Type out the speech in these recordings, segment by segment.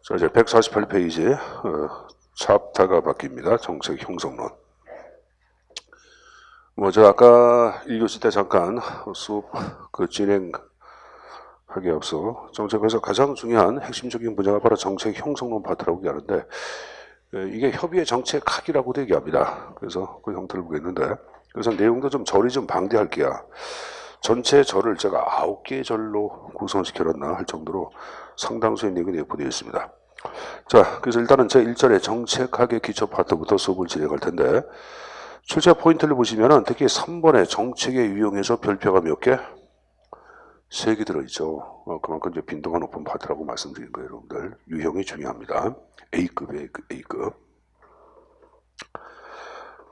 자, 이제 148페이지 챕터가 바뀝니다. 정책 형성론. 저 아까 1교시 때 잠깐 수업 진행하기 앞서 정책에서 가장 중요한 핵심적인 분야가 바로 정책 형성론 파트라고 얘기하는데, 이게 협의의 정책학이라고도 얘기합니다. 그래서 그 형태를 보겠는데, 그래서 내용도 좀 절이 좀 방대할게요. 전체 절을 제가 9개의 절로 구성시켜놨나 할 정도로 상당수의 내용이 내포되어 있습니다. 자, 그래서 일단은 제1절의 정책학의 기초 파트부터 수업을 진행할 텐데, 출제 포인트를 보시면은 특히 3번의 정책에 유용해서 별표가 몇 개? 3개 들어있죠. 그만큼 이제 빈도가 높은 파트라고 말씀드린 거예요, 여러분들. 유형이 중요합니다. A급이에요, A급.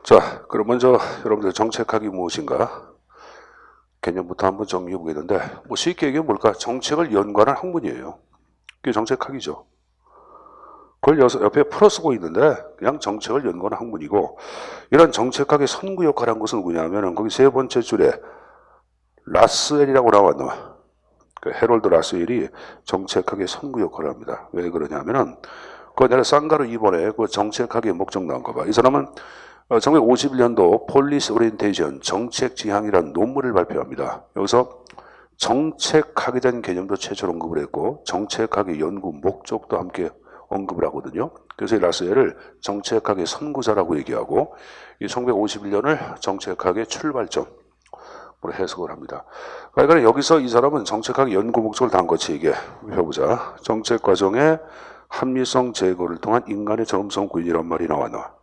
자, 그럼 먼저 여러분들 정책학이 무엇인가? 개념부터 한번 정리해 보겠는데, 쉽게 얘기하면 뭘까? 정책을 연구하는 학문이에요. 그게 정책학이죠. 그걸 옆에 풀어 쓰고 있는데 그냥 정책을 연구하는 학문이고, 이런 정책학의 선구 역할을 한 것은 누구냐면 거기 세 번째 줄에 라스웰이라고 나왔노. 그 해롤드 라스웰이 정책학의 선구 역할을 합니다. 왜 그러냐면은 그 내가 쌍가루 2번에 그 정책학의 목적 나온 거 봐. 이 사람은 1951년도 폴리시 오리엔테이션 정책 지향이라는 논문을 발표합니다. 여기서 정책학에 대한 개념도 최초로 언급을 했고 정책학의 연구 목적도 함께 언급을 하거든요. 그래서 이 라스웰을 정책학의 선구자라고 얘기하고, 이 1951년을 정책학의 출발점으로 해석을 합니다. 그러니까 여기서 이 사람은 정책학의 연구 목적을 단 것이 이게 해보자. 정책 과정의 합리성 제거를 통한 인간의 존엄성 구현이란 말이 나왔나?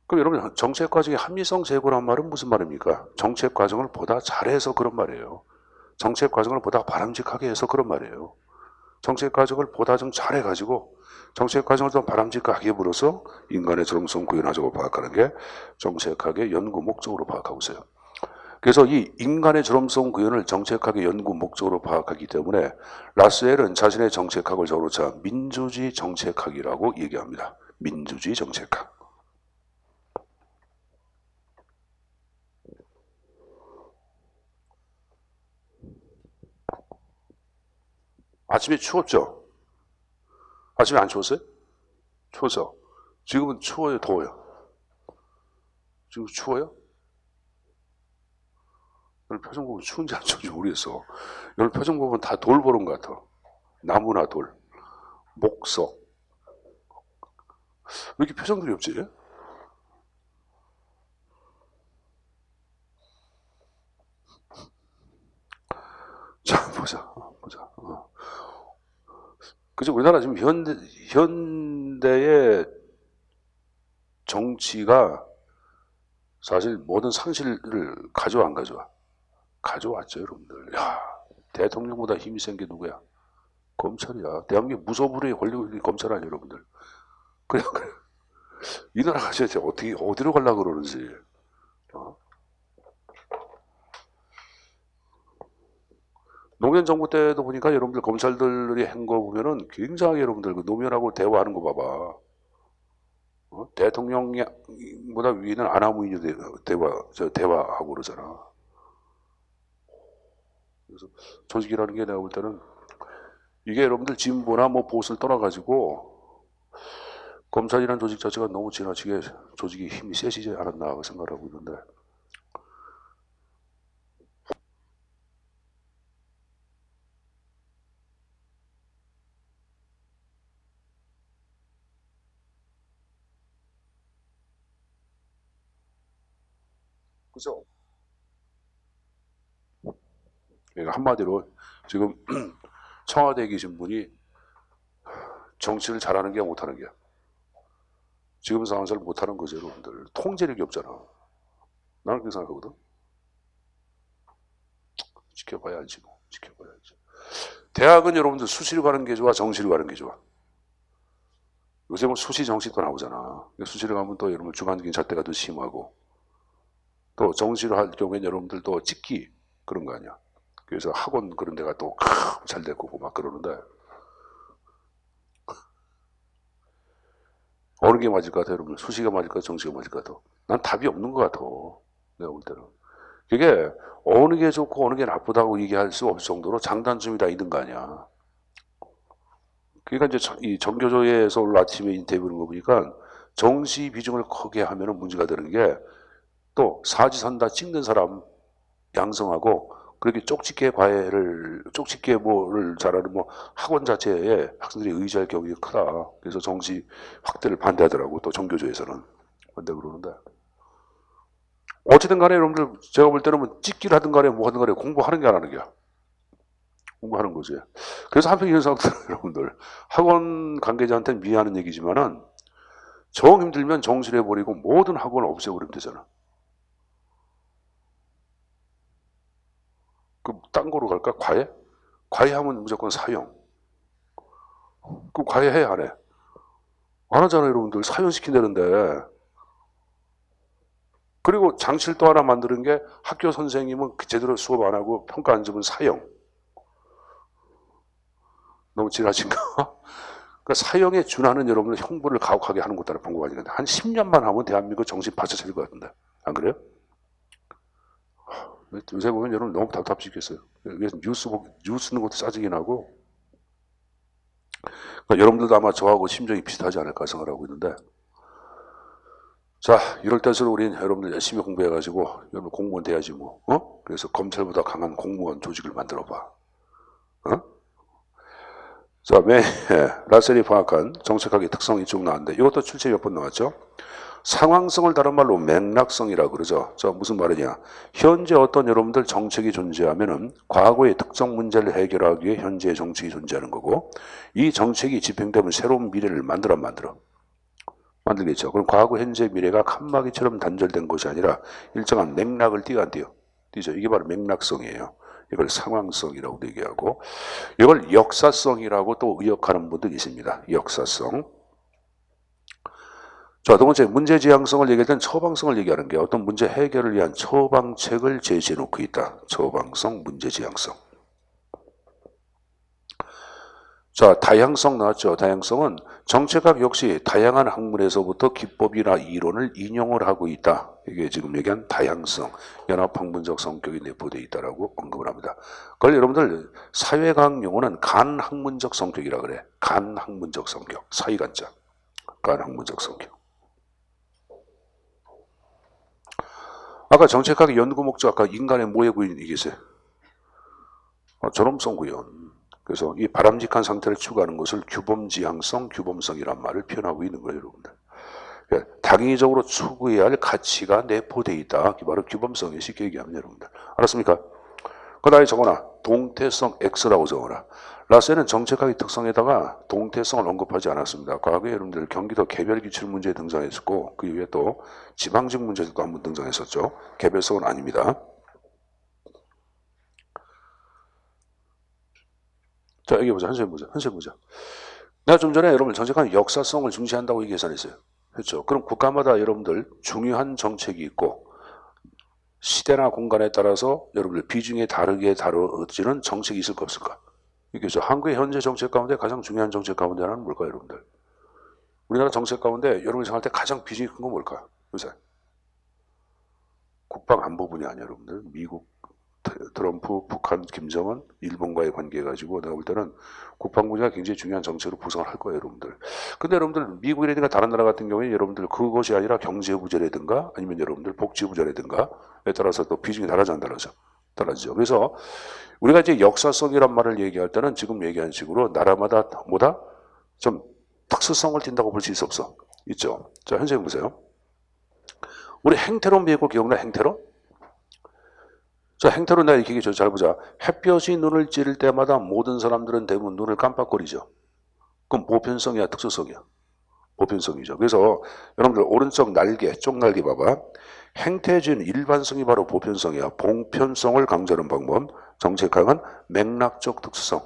그럼 여러분, 정책 과정의 합리성 제고란 말은 무슨 말입니까? 정책 과정을 보다 잘해서 그런 말이에요. 정책 과정을 보다 바람직하게 해서 그런 말이에요. 정책 과정을 보다 좀 잘해가지고 정책 과정을 더 바람직하게 불어서 인간의 존엄성 구현하자고 파악하는 게 정책학의 연구 목적으로 파악하고 있어요. 그래서 이 인간의 존엄성 구현을 정책학의 연구 목적으로 파악하기 때문에 라스웰은 자신의 정책학을 저로차 민주주의 정책학이라고 얘기합니다. 민주주의 정책학. 아침에 추웠죠? 아침에 안 추웠어요? 추워서. 지금은 추워요, 더워요? 지금 추워요? 오늘 표정 보면 추운지 안 추운지 모르겠어. 오늘 표정 보면 다 돌 보는 것 같아. 나무나 돌, 목석. 왜 이렇게 표정들이 없지? 자, 보자. 그죠? 우리나라 지금 현대의 정치가 사실 모든 상실을 가져와 안 가져와? 가져왔죠, 여러분들. 야, 대통령보다 힘이 센 게 누구야? 검찰이야. 대한민국 무소불위에 걸리고 있는 검찰 아니에요, 여러분들. 그래. 이 나라가 진짜 어디로 가려고 그러는지. 노무현 정부 때도 보니까 여러분들 검찰들이 한 거 보면은 굉장히 여러분들 그 노무현하고 대화하는 거 봐봐. 대통령보다 위는 아나무인이 대화하고 그러잖아. 그래서 조직이라는 게 내가 볼 때는 이게 여러분들 진보나 뭐 보수를 떠나가지고 검찰이라는 조직 자체가 너무 지나치게 조직이 힘이 세지지 않았나 생각하고 있는데, 그죠? 그러니까 한마디로 지금 청와대에 계신 분이 정치를 잘하는 게 못하는 게 지금 상황에서 못하는 거죠, 여러분들. 통제력이 없잖아. 나는 그렇게 생각하거든. 지켜봐야 알지 뭐. 지켜봐야지. 대학은 여러분들 수시로 가는 게 좋아, 정시로 가는 게 좋아? 요새 뭐 수시 정시도 나오잖아. 수시로 가면 또 여러분 주관적인 잣대가 더 심하고, 또 정시로 할 경우엔 여러분들 또 찍기 그런 거 아니야. 그래서 학원 그런 데가 또 잘 될 거고 막 그러는데, 어느 게 맞을 것 같아, 여러분? 수시가 맞을 것 같아, 정시가 맞을 것 같아? 난 답이 없는 것 같아, 내가 볼 때는. 그게 어느 게 좋고 어느 게 나쁘다고 얘기할 수 없을 정도로 장단점이 다 있는 거 아니야. 그러니까 이제 이 정교조에서 오늘 아침에 인터뷰하는 거 보니까 정시 비중을 크게 하면은 문제가 되는 게 또 사지선다 찍는 사람 양성하고 그렇게 쪽집게 뭐를 잘하는 뭐 학원 자체에 학생들이 의지할 경우가 크다. 그래서 정시 확대를 반대하더라고. 또 정교조에서는 반대 그러는데. 어쨌든 간에 여러분들 제가 볼 때는 뭐 찍기를 하든 간에 뭐 하든 간에 공부하는 게 안 하는 게야. 공부하는 거지. 그래서 한편 이런 생각들 여러분들 학원 관계자한테는 미안한 얘기지만은 정 힘들면 정시해버리고 모든 학원을 없애버리면 되잖아. 그럼 딴 거로 갈까? 과외? 과외하면 무조건 사형. 그럼 과외해 안 해? 안 하잖아요 여러분들. 사형시킨다는데. 그리고 장치를 또 하나 만드는 게 학교 선생님은 제대로 수업 안 하고 평가 안 주면 사형. 너무 지나친가? 그러니까 사형에 준하는 여러분들 형벌을 가혹하게 하는 것도 하나 방법 아니겠는데 한 10년만 하면 대한민국 정신 바짝 차릴 것 같은데 안 그래요? 요새 보면 여러분 너무 답답하시겠어요. 뉴스는 것도 짜증이 나고 그러니까 여러분들도 아마 저하고 심정이 비슷하지 않을까 생각하고 있는데 자 이럴 때일수록 우리는 여러분들 열심히 공부해가지고 여러분 공무원 돼야지 뭐 그래서 검찰보다 강한 공무원 조직을 만들어봐. 자, 라셀이 파악한 정책학의 특성이 쭉 나왔는데 이것도 출제 몇 번 나왔죠. 상황성을 다른 말로 맥락성이라고 그러죠. 자, 무슨 말이냐. 현재 어떤 여러분들 정책이 존재하면은 과거의 특정 문제를 해결하기 위해 현재의 정책이 존재하는 거고 이 정책이 집행되면 새로운 미래를 만들겠죠. 그럼 과거, 현재, 미래가 칸막이처럼 단절된 것이 아니라 일정한 맥락을 띄어 안 띄어? 띄죠. 이게 바로 맥락성이에요. 이걸 상황성이라고 얘기하고 이걸 역사성이라고 또 의역하는 분도 계십니다. 역사성. 자, 두 번째 문제지향성을 얘기할 때는 처방성을 얘기하는 게 어떤 문제 해결을 위한 처방책을 제시해 놓고 있다. 처방성, 문제지향성. 자, 다양성 나왔죠. 다양성은 정책학 역시 다양한 학문에서부터 기법이나 이론을 인용을 하고 있다. 이게 지금 얘기한 다양성, 연합학문적 성격이 내포되어 있다고 언급을 합니다. 그걸 여러분들 사회과학 용어는 간학문적 성격이라 그래. 간학문적 성격, 사이간자, 간학문적 성격. 아까 정책학의 연구 목적, 아까 인간의 모의 구현이 있어요. 존엄성 구현. 그래서 이 바람직한 상태를 추구하는 것을 규범지향성, 규범성이란 말을 표현하고 있는 거예요, 여러분들. 그러니까 당위적으로 추구해야 할 가치가 내포되어 있다. 그게 바로 규범성이 쉽게 얘기하면 여러분들. 알았습니까? 그 다음에 적어놔. 동태성 X라고 적어놔. 라셀은 정책학의 특성에다가 동태성을 언급하지 않았습니다. 과거에 여러분들 경기도 개별기출 문제에 등장했었고 그 이후에 또 지방직 문제에서도 한번 등장했었죠. 개별성은 아닙니다. 자, 여기 보자. 한세 보자. 내가 좀 전에 여러분 정책학 역사성을 중시한다고 계산했어요. 그렇죠. 그럼 국가마다 여러분들 중요한 정책이 있고 시대나 공간에 따라서 여러분들 비중이 다르게 다뤄지는 정책이 있을까 없을까? 이게죠. 한국의 현재 정책 가운데 가장 중요한 정책 가운데 하나는 뭘까요, 여러분들? 우리나라 정책 가운데 여러분이 생각할 때 가장 비중이 큰 건 뭘까요? 요새 국방 안보 분야 아니야, 여러분들? 미국, 트럼프, 북한, 김정은, 일본과의 관계 가지고 내가 볼 때는 국방 분야가 굉장히 중요한 정책으로 구성을 할 거예요, 여러분들. 근데 여러분들 미국이라든가 다른 나라 같은 경우에 여러분들 그것이 아니라 경제 부재라든가 아니면 여러분들 복지 부재라든가에 따라서 또 비중이 달라져 안 달라져? 달라지죠. 그래서 우리가 이제 역사성이란 말을 얘기할 때는 지금 얘기한 식으로 나라마다 뭐다? 좀 특수성을 띈다고 볼 수 있어 없어? 있죠. 자, 현재 보세요. 우리 행태론 배우고 기억나? 행태론? 자, 행태론 내가 이렇게 얘기해줘. 잘 보자. 햇볕이 눈을 찌를 때마다 모든 사람들은 대부분 눈을 깜빡거리죠. 그럼 보편성이야, 특수성이야? 보편성이죠. 그래서 여러분들 오른쪽 날개, 쪽날개 봐봐. 행태주의는 일반성이 바로 보편성이야. 봉편성을 강조하는 방법. 정책학은 맥락적 특수성.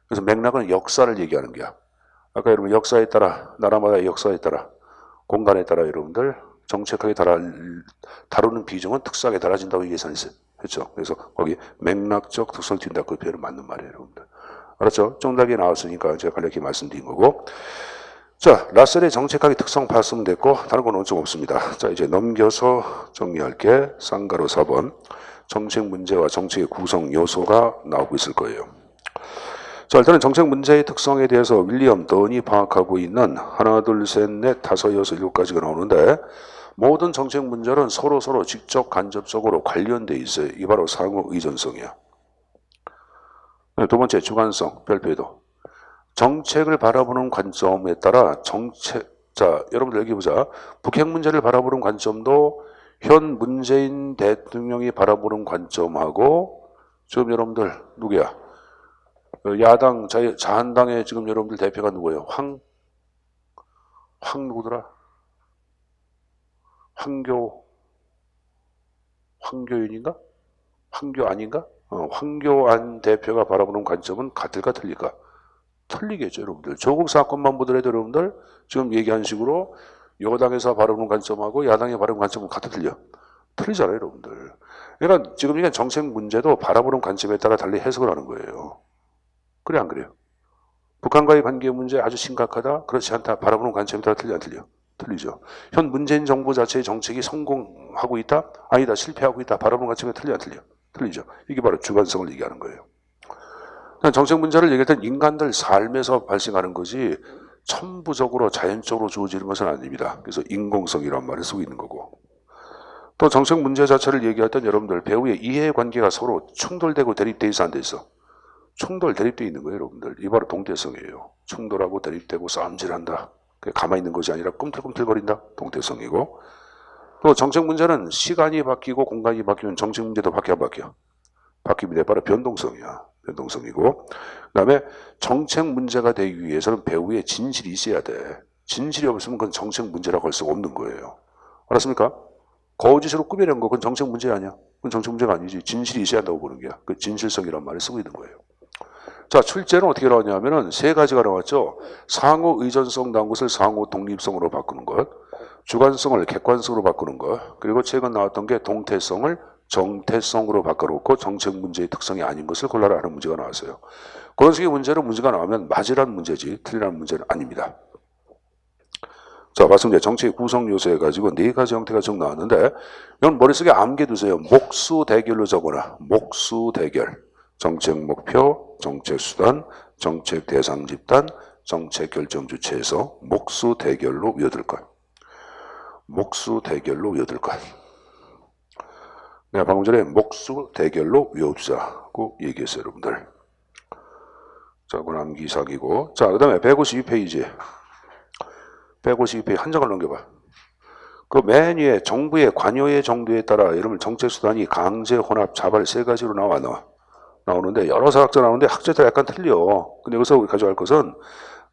그래서 맥락은 역사를 얘기하는 거야. 아까 여러분 역사에 따라, 나라마다의 역사에 따라, 공간에 따라 여러분들 정책학에 다루는 비중은 특수하게 달라진다고 예상했어요. 그렇죠? 그래서 거기 맥락적 특성을 띈다. 그 표현은 맞는 말이에요, 여러분들. 알았죠? 쪽날개 나왔으니까 제가 간략히 말씀드린 거고. 자, 라셀의 정책학의 특성 봤으면 됐고 다른 건 좀 없습니다. 자, 이제 넘겨서 정리할게. 쌍가로 4번. 정책 문제와 정책의 구성 요소가 나오고 있을 거예요. 자, 일단은 정책 문제의 특성에 대해서 윌리엄 던이 파악하고 있는 하나, 둘, 셋, 넷, 다섯, 여섯, 일곱 가지가 나오는데 모든 정책 문제는 서로 직접 간접적으로 관련돼 있어요. 이게 바로 상호 의존성이야. 두 번째, 주관성, 별표에도. 정책을 바라보는 관점에 따라 자, 여러분들 여기 보자. 북핵 문제를 바라보는 관점도 현 문재인 대통령이 바라보는 관점하고 지금 여러분들 누구야? 야당 자한당의 지금 여러분들 대표가 누구예요? 누구더라? 황교윤인가? 황교 아닌가? 황교안 대표가 바라보는 관점은 같을까 틀릴까? 틀리겠죠, 여러분들. 조국 사건만 보더라도 여러분들 지금 얘기한 식으로 여당에서 바라보는 관점하고 야당이 바라보는 관점은 같아 틀려? 틀리잖아요, 여러분들. 그러니까 지금 이게 정책 문제도 바라보는 관점에 따라 달리 해석을 하는 거예요. 그래 안 그래요? 북한과의 관계 문제 아주 심각하다? 그렇지 않다. 바라보는 관점에 따라 틀려 안 틀려? 틀리죠. 현 문재인 정부 자체의 정책이 성공하고 있다? 아니다. 실패하고 있다. 바라보는 관점에 틀려 안 틀려? 틀리죠. 이게 바로 주관성을 얘기하는 거예요. 정책 문제를 얘기할 땐 인간들 삶에서 발생하는 거지 천부적으로 자연적으로 주어지는 것은 아닙니다. 그래서 인공성이란 말을 쓰고 있는 거고. 또 정책 문제 자체를 얘기할 땐 여러분들 배우의 이해관계가 서로 충돌되고 대립돼 있어 안 돼 있어? 대립돼 있는 거예요, 여러분들. 이 바로 동태성이에요. 충돌하고 대립되고 싸움질한다. 가만히 있는 것이 아니라 꿈틀꿈틀거린다. 동태성이고. 또 정책 문제는 시간이 바뀌고 공간이 바뀌면 정책 문제도 바뀌어 안 바뀌어? 바뀝니다. 바로 변동성이야. 변동성이고. 그 다음에 정책 문제가 되기 위해서는 배우의 진실이 있어야 돼. 진실이 없으면 그건 정책 문제라고 할 수가 없는 거예요. 알았습니까? 거짓으로 꾸며낸 거 그건 정책 문제 아니야. 그건 정책 문제가 아니지. 진실이 있어야 한다고 보는 게야. 그 진실성이란 말을 쓰고 있는 거예요. 자, 출제는 어떻게 나왔냐면은 세 가지가 나왔죠. 상호 의존성 나온 것을 상호 독립성으로 바꾸는 것, 주관성을 객관성으로 바꾸는 것, 그리고 최근 나왔던 게 동태성을 정태성으로 바꿔놓고 정책 문제의 특성이 아닌 것을 골라라 하는 문제가 나왔어요. 그런 식의 문제가 나오면 맞으라는 문제지 틀리라는 문제는 아닙니다. 자, 봤습니다. 정책 구성 요소 해가지고 네 가지 형태가 쭉 나왔는데 이건 머릿속에 암기해두세요. 목수 대결로 적어라. 목수 대결. 정책 목표, 정책 수단, 정책 대상 집단, 정책 결정 주체에서 목수 대결로 외워둘 것. 목수 대결로 외워둘 것. 내가 방금 전에 목수 대결로 외웁시다고 얘기했어요, 여러분들. 자, 그건 암기 사기고. 자, 그 다음에 152페이지. 152페이지 한 장을 넘겨봐. 그 맨 위에 정부의 관여의 정도에 따라 여러분 정책 수단이 강제, 혼합, 자발 세 가지로 나오는데 여러 사학자 나오는데 학자들 약간 틀려. 근데 여기서 우리 가져갈 것은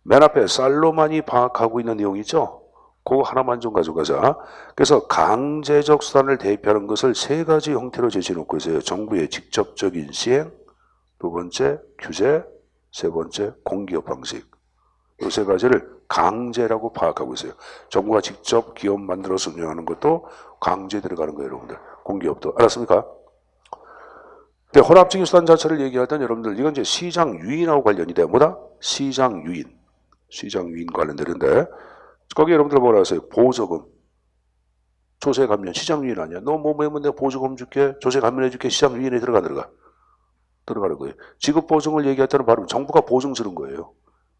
맨 앞에 살로만이 파악하고 있는 내용 있죠? 그거 하나만 좀 가져가자. 그래서 강제적 수단을 대입하는 것을 세 가지 형태로 제시해놓고 있어요. 정부의 직접적인 시행, 두 번째 규제, 세 번째 공기업 방식. 이 세 가지를 강제라고 파악하고 있어요. 정부가 직접 기업 만들어서 운영하는 것도 강제 들어가는 거예요, 여러분들. 공기업도. 알았습니까? 근데 혼합적인 수단 자체를 얘기할 때 여러분들 이건 이제 시장 유인하고 관련이 돼요. 뭐다? 시장 유인. 시장 유인 관련되는데 거기 여러분들 뭐라 하세요? 보조금. 조세 감면 시장 유인 아니야. 너 뭐 내가 보조금 줄게. 조세 감면해 줄게. 시장 유인에 들어가는 거예요. 지급 보증을 얘기할 때는 바로 정부가 보증 쓰는 거예요.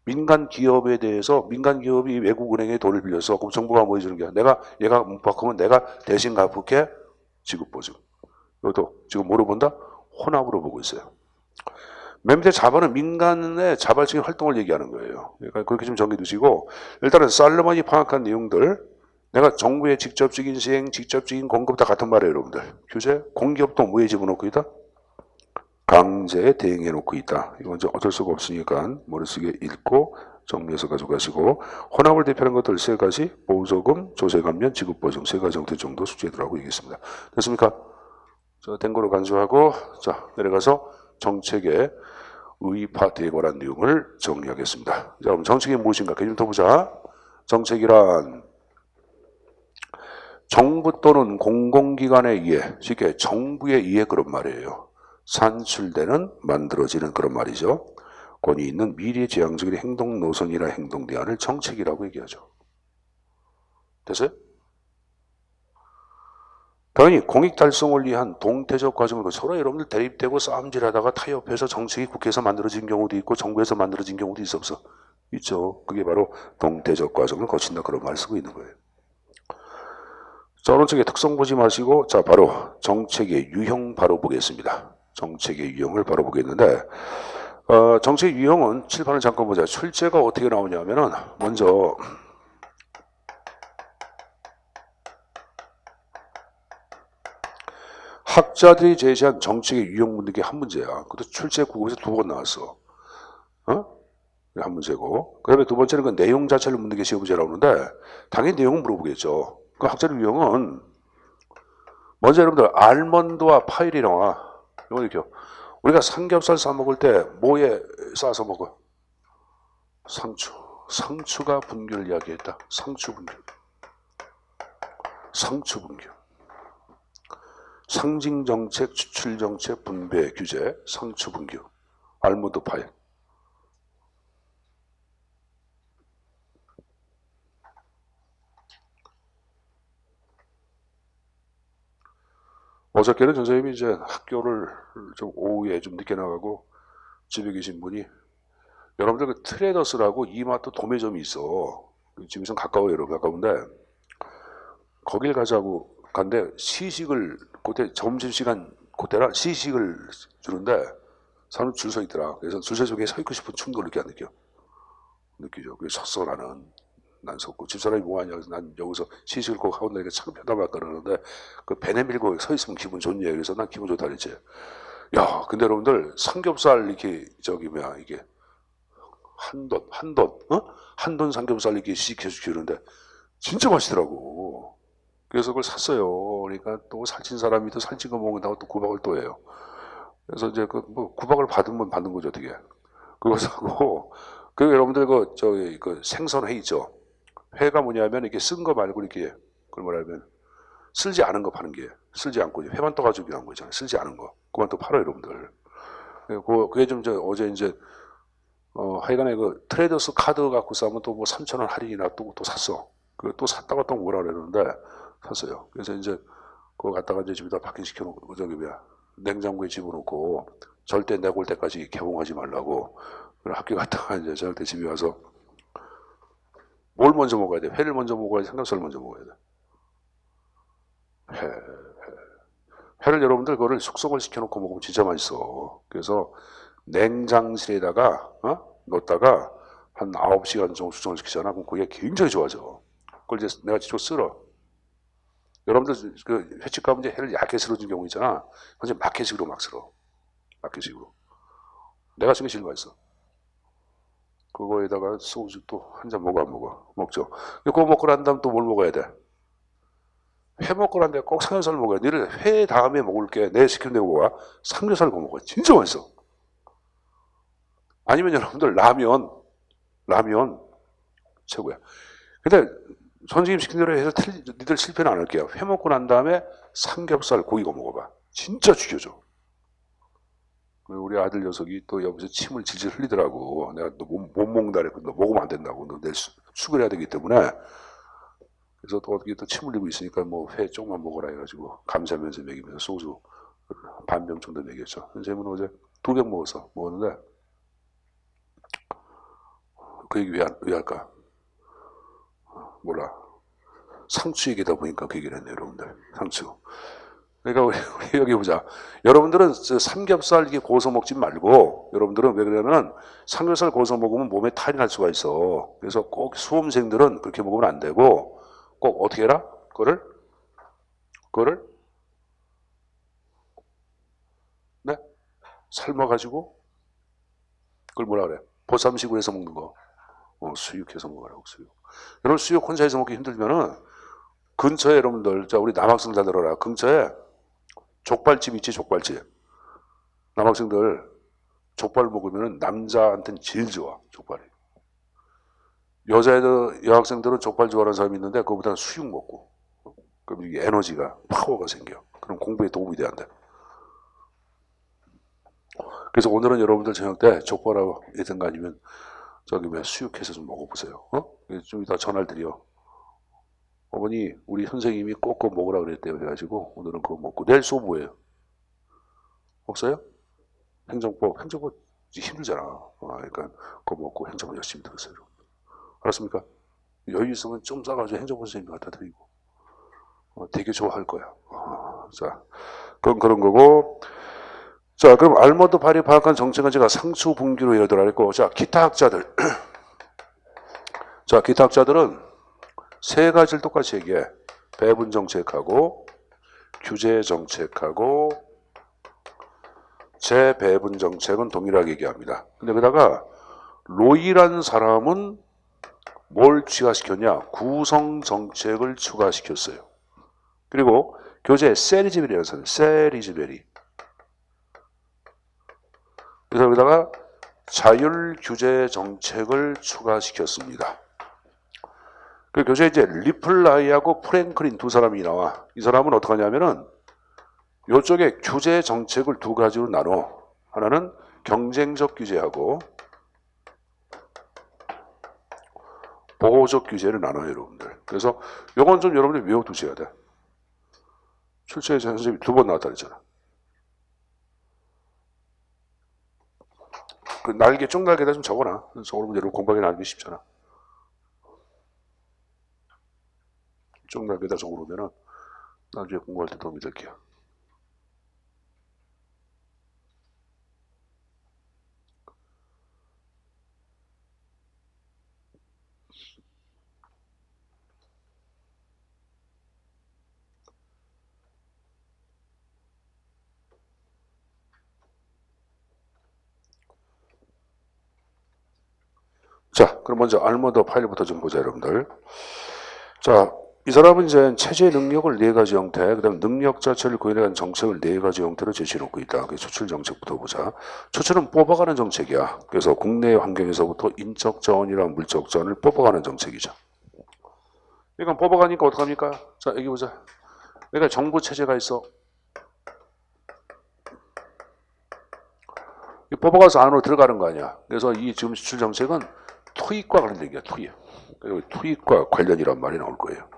민간 기업에 대해서 민간 기업이 외국 은행에 돈을 빌려서 그럼 정부가 뭐 해주는 거야? 얘가 못 바꾸면 내가 대신 갚을게. 지급 보증. 이것도 지금 뭐로 본다? 혼합으로 보고 있어요. 맨 밑에 자발은 민간의 자발적인 활동을 얘기하는 거예요. 그러니까 그렇게 좀 정해 두시고 일단은 살로만이 파악한 내용들 내가 정부의 직접적인 시행, 직접적인 공급 다 같은 말이에요, 여러분들. 규제, 공기업도 뭐에 집어넣고 있다? 강제에 대응해 놓고 있다. 이건 이제 어쩔 수가 없으니까 머릿속에 읽고 정리해서 가져가시고 혼합을 대표하는 것들 세 가지 보조금, 조세감면, 지급보증 세 가지 형태 정도 숙제들하고 얘기했습니다. 됐습니까? 자, 된 거로 간주하고 자 내려가서 정책의 의파 대거란 내용을 정리하겠습니다. 자, 그럼 정책이 무엇인가? 개념 더 보자. 정책이란 정부 또는 공공기관에 의해 쉽게 정부에 의해 그런 말이에요. 산출되는 만들어지는 그런 말이죠. 권위 있는 미래지향적인 행동 노선이나 행동 대안을 정책이라고 얘기하죠. 됐어요? 당연히 공익 달성을 위한 동태적 과정을 서로 여러분들 대립되고 싸움질하다가 타협해서 정책이 국회에서 만들어진 경우도 있고 정부에서 만들어진 경우도 있어 없어? 있죠. 그게 바로 동태적 과정을 거친다 그런 말을 쓰고 있는 거예요. 자, 오른쪽에 특성 보지 마시고 자 바로 정책의 유형 바로 보겠습니다. 정책의 유형을 바로 보겠는데 정책 유형은 칠판을 잠깐 보자. 출제가 어떻게 나오냐면은 먼저 학자들이 제시한 정책의 유형 묻는 게 한 문제야. 그것도 출제 국어에서 2번 나왔어. 한 문제고. 그 다음에 두 번째는 그 내용 자체를 묻는 게 시험 문제 나오는데 당연히 내용은 물어보겠죠. 그 학자의 유형은 먼저 여러분들 알몬드와 파일이 나와. 이거 이렇게 우리가 삼겹살 싸 먹을 때 뭐에 싸서 먹어? 상추. 상추가 분규를 이야기했다. 상추 분규. 상추 분규. 상징 정책, 추출 정책, 분배 규제, 상추 분규. 알몬드 파일. 어저께는 선생님이 이제 학교를 좀 오후에 좀 늦게 나가고 집에 계신 분이 여러분들 그 트레더스라고 이마트 도매점이 있어. 집에서 가까워요, 여러분. 가까운데 거길 가자고 간데 시식을 그때 점심시간 그때라 시식을 주는데 사람 줄 서 있더라. 그래서 줄 서쪽에 서 있고 싶은 충동을 느껴 안 느껴? 느끼죠. 그래서 섰어 나는. 난 섰고 집사람이 뭐하냐 그래서 난 여기서 시식을 꼭 하고 나니까 창피하다 막 그러는데 그 배 내밀고 서 있으면 기분 좋냐 그래서 난 기분 좋다 그랬지. 야 근데 여러분들 삼겹살 이렇게 저기 뭐야 이게 한돈 삼겹살 이렇게 시식해서 주는데 진짜 맛있더라고. 그래서 그걸 샀어요. 그러니까 또 살찐 사람이 또 살찐 거 먹는다고 또 구박을 또 해요. 그래서 이제 그 뭐 구박을 받으면 받는 거죠 어떻게. 그거 사고 그 여러분들 그 생선회 있죠. 회가 뭐냐면 이렇게 쓴 거 말고 이렇게 그걸 뭐라면 쓸지 않은 거 파는 게 쓸지 않고 회만 떠가지고 한 거 있잖아요. 쓸지 않은 거 그만 또 팔아요 여러분들. 그게 좀 어제 이제 하여간에 그 트레이더스 카드 갖고 싸면 또 뭐 3,000원 할인이나 또 샀어. 또 샀다가 또 뭐라 그러는데 샀어요. 그래서 이제 그거 갖다가 이제 집에다 파킹시켜 놓고 저기 뭐야 냉장고에 집어넣고 절대 내고 올 때까지 개봉하지 말라고. 학교 갔다가 이제 저녁 때 집에 와서 뭘 먼저 먹어야 돼? 회를 먼저 먹어야 돼? 삼겹살을 먼저 먹어야 돼? 회를 여러분들 그거를 숙성을 시켜놓고 먹으면 진짜 맛있어. 그래서 냉장실에다가 넣었다가 한 9시간 정도 숙성을 시키잖아. 그럼 그게 굉장히 좋아져. 그걸 이제 내가 직접 쓸어. 여러분들 그 횟집 가면 이제 회를 얇게 쓸어준 경우 있잖아. 완전 마켓식으로 막 쓸어. 마켓식으로. 내가 쓴 게 제일 맛있어. 그거에다가 소주 또 한 잔 먹어 안 먹어? 먹죠. 그거 먹고 난 다음 또 뭘 먹어야 돼? 회 먹고 난 다음에 꼭 삼겹살 먹어야 돼. 너를 회 다음에 먹을게. 내 시키는 데 뭐야? 삼겹살 구워 먹어. 진짜 맛있어. 아니면 여러분들 라면 최고야. 근데 선생님 시킨 대로 해서 니들 실패는 안 할게요. 회 먹고 난 다음에 삼겹살 고기 구워 먹어봐. 진짜 죽여줘. 우리 아들 녀석이 또 여기서 침을 질질 흘리더라고. 내가 너 못 먹는다 그랬거든. 너 먹으면 안 된다고. 너 내일 수술해야 되기 때문에. 그래서 또 어떻게 또 침 흘리고 있으니까 뭐 회 조금만 먹어라 해가지고 감사하면서 먹이면서 소주 반 병 정도 먹였죠. 선생님은 어제 2병 먹었는데 그 얘기 왜 할까? 몰라. 상추 얘기다 보니까 그 얘기를 했네 여러분들. 상추. 그러니까 우리 여기 보자. 여러분들은 삼겹살 이렇게 고서 먹지 말고 여러분들은 왜 그러냐면 삼겹살 고서 먹으면 몸에 탈이 날 수가 있어. 그래서 꼭 수험생들은 그렇게 먹으면 안 되고 꼭 어떻게 해라? 그거를 네? 삶아가지고 그걸 뭐라 그래? 보쌈식으로 해서 먹는 거. 수육해서 먹으라고 수육. 여러분 수육 혼자 해서 먹기 힘들면은 근처에 여러분들 자 우리 남학생들 들어라. 근처에 족발집 있지 족발집. 남학생들 족발 먹으면 남자한테는 제일 좋아 족발이. 여학생들은 족발 좋아하는 사람이 있는데 그거보다는 수육 먹고 그럼 이게 에너지가 파워가 생겨. 그럼 공부에 도움이 돼야 돼. 그래서 오늘은 여러분들 저녁 때 족발하고 있든가 아니면 저기 왜 수육해서 좀 먹어보세요. 좀 이따 전화를 드려. 어머니 우리 선생님이 꼭 그거 먹으라 그랬대요. 해가지고 오늘은 그거 먹고 내일 수업 뭐예요? 없어요? 행정법 힘들잖아. 그러니까 그거 먹고 행정법 열심히 들었어요. 알았습니까? 여유 있으면 좀 싸가지고 행정법 선생님 갖다 드리고 되게 좋아할 거야. 자, 그건 그런 거고. 자, 그럼 알몬드 파리 파악한 정책은 제가 상수 분기로 예를 들어 했고, 자, 기타 학자들. 자, 기타 학자들은 세 가지를 똑같이 얘기해. 배분 정책하고, 규제 정책하고, 재배분 정책은 동일하게 얘기합니다. 근데 게다가 로이라는 사람은 뭘 추가시켰냐? 구성 정책을 추가시켰어요. 그리고 교재 세리즈베리라는 사람, 세리즈베리. 그래서 여기다가 자율 규제 정책을 추가시켰습니다. 그 교재에 이제 리플라이하고 프랭클린 두 사람이 나와. 이 사람은 어떻게 하냐면은 이쪽에 규제 정책을 두 가지로 나눠. 하나는 경쟁적 규제하고 보호적 규제를 나눠요, 여러분들. 그래서 이건 좀 여러분들 외워두셔야 돼. 출제에 선생님이 두 번 나왔다 그랬잖아. 그 날개, 쭉 날개다 좀 적어놔. 적어놓으면 여러분 공부하기 나누기 쉽잖아. 쭉 날개다 적어놓으면 나중에 공부할 때 도움이 될게요. 자, 그럼 먼저 알몬드 파일부터 좀 보자, 여러분들. 자, 이 사람은 이제 체제 능력을 네 가지 형태, 그 다음 능력 자체를 구현하는 정책을 네 가지 형태로 제시해놓고 있다. 그 추출 정책부터 보자. 추출은 뽑아가는 정책이야. 그래서 국내 환경에서부터 인적 자원이랑 물적 자원을 뽑아가는 정책이죠. 그러니까 뽑아가니까 어떡합니까? 자, 여기 보자. 그러니까 정부 체제가 있어. 뽑아가서 안으로 들어가는 거 아니야. 그래서 이 지금 추출 정책은 투입과 관련된 얘기야, 투입. 그리고 투입과 관련이란 말이 나올 거예요.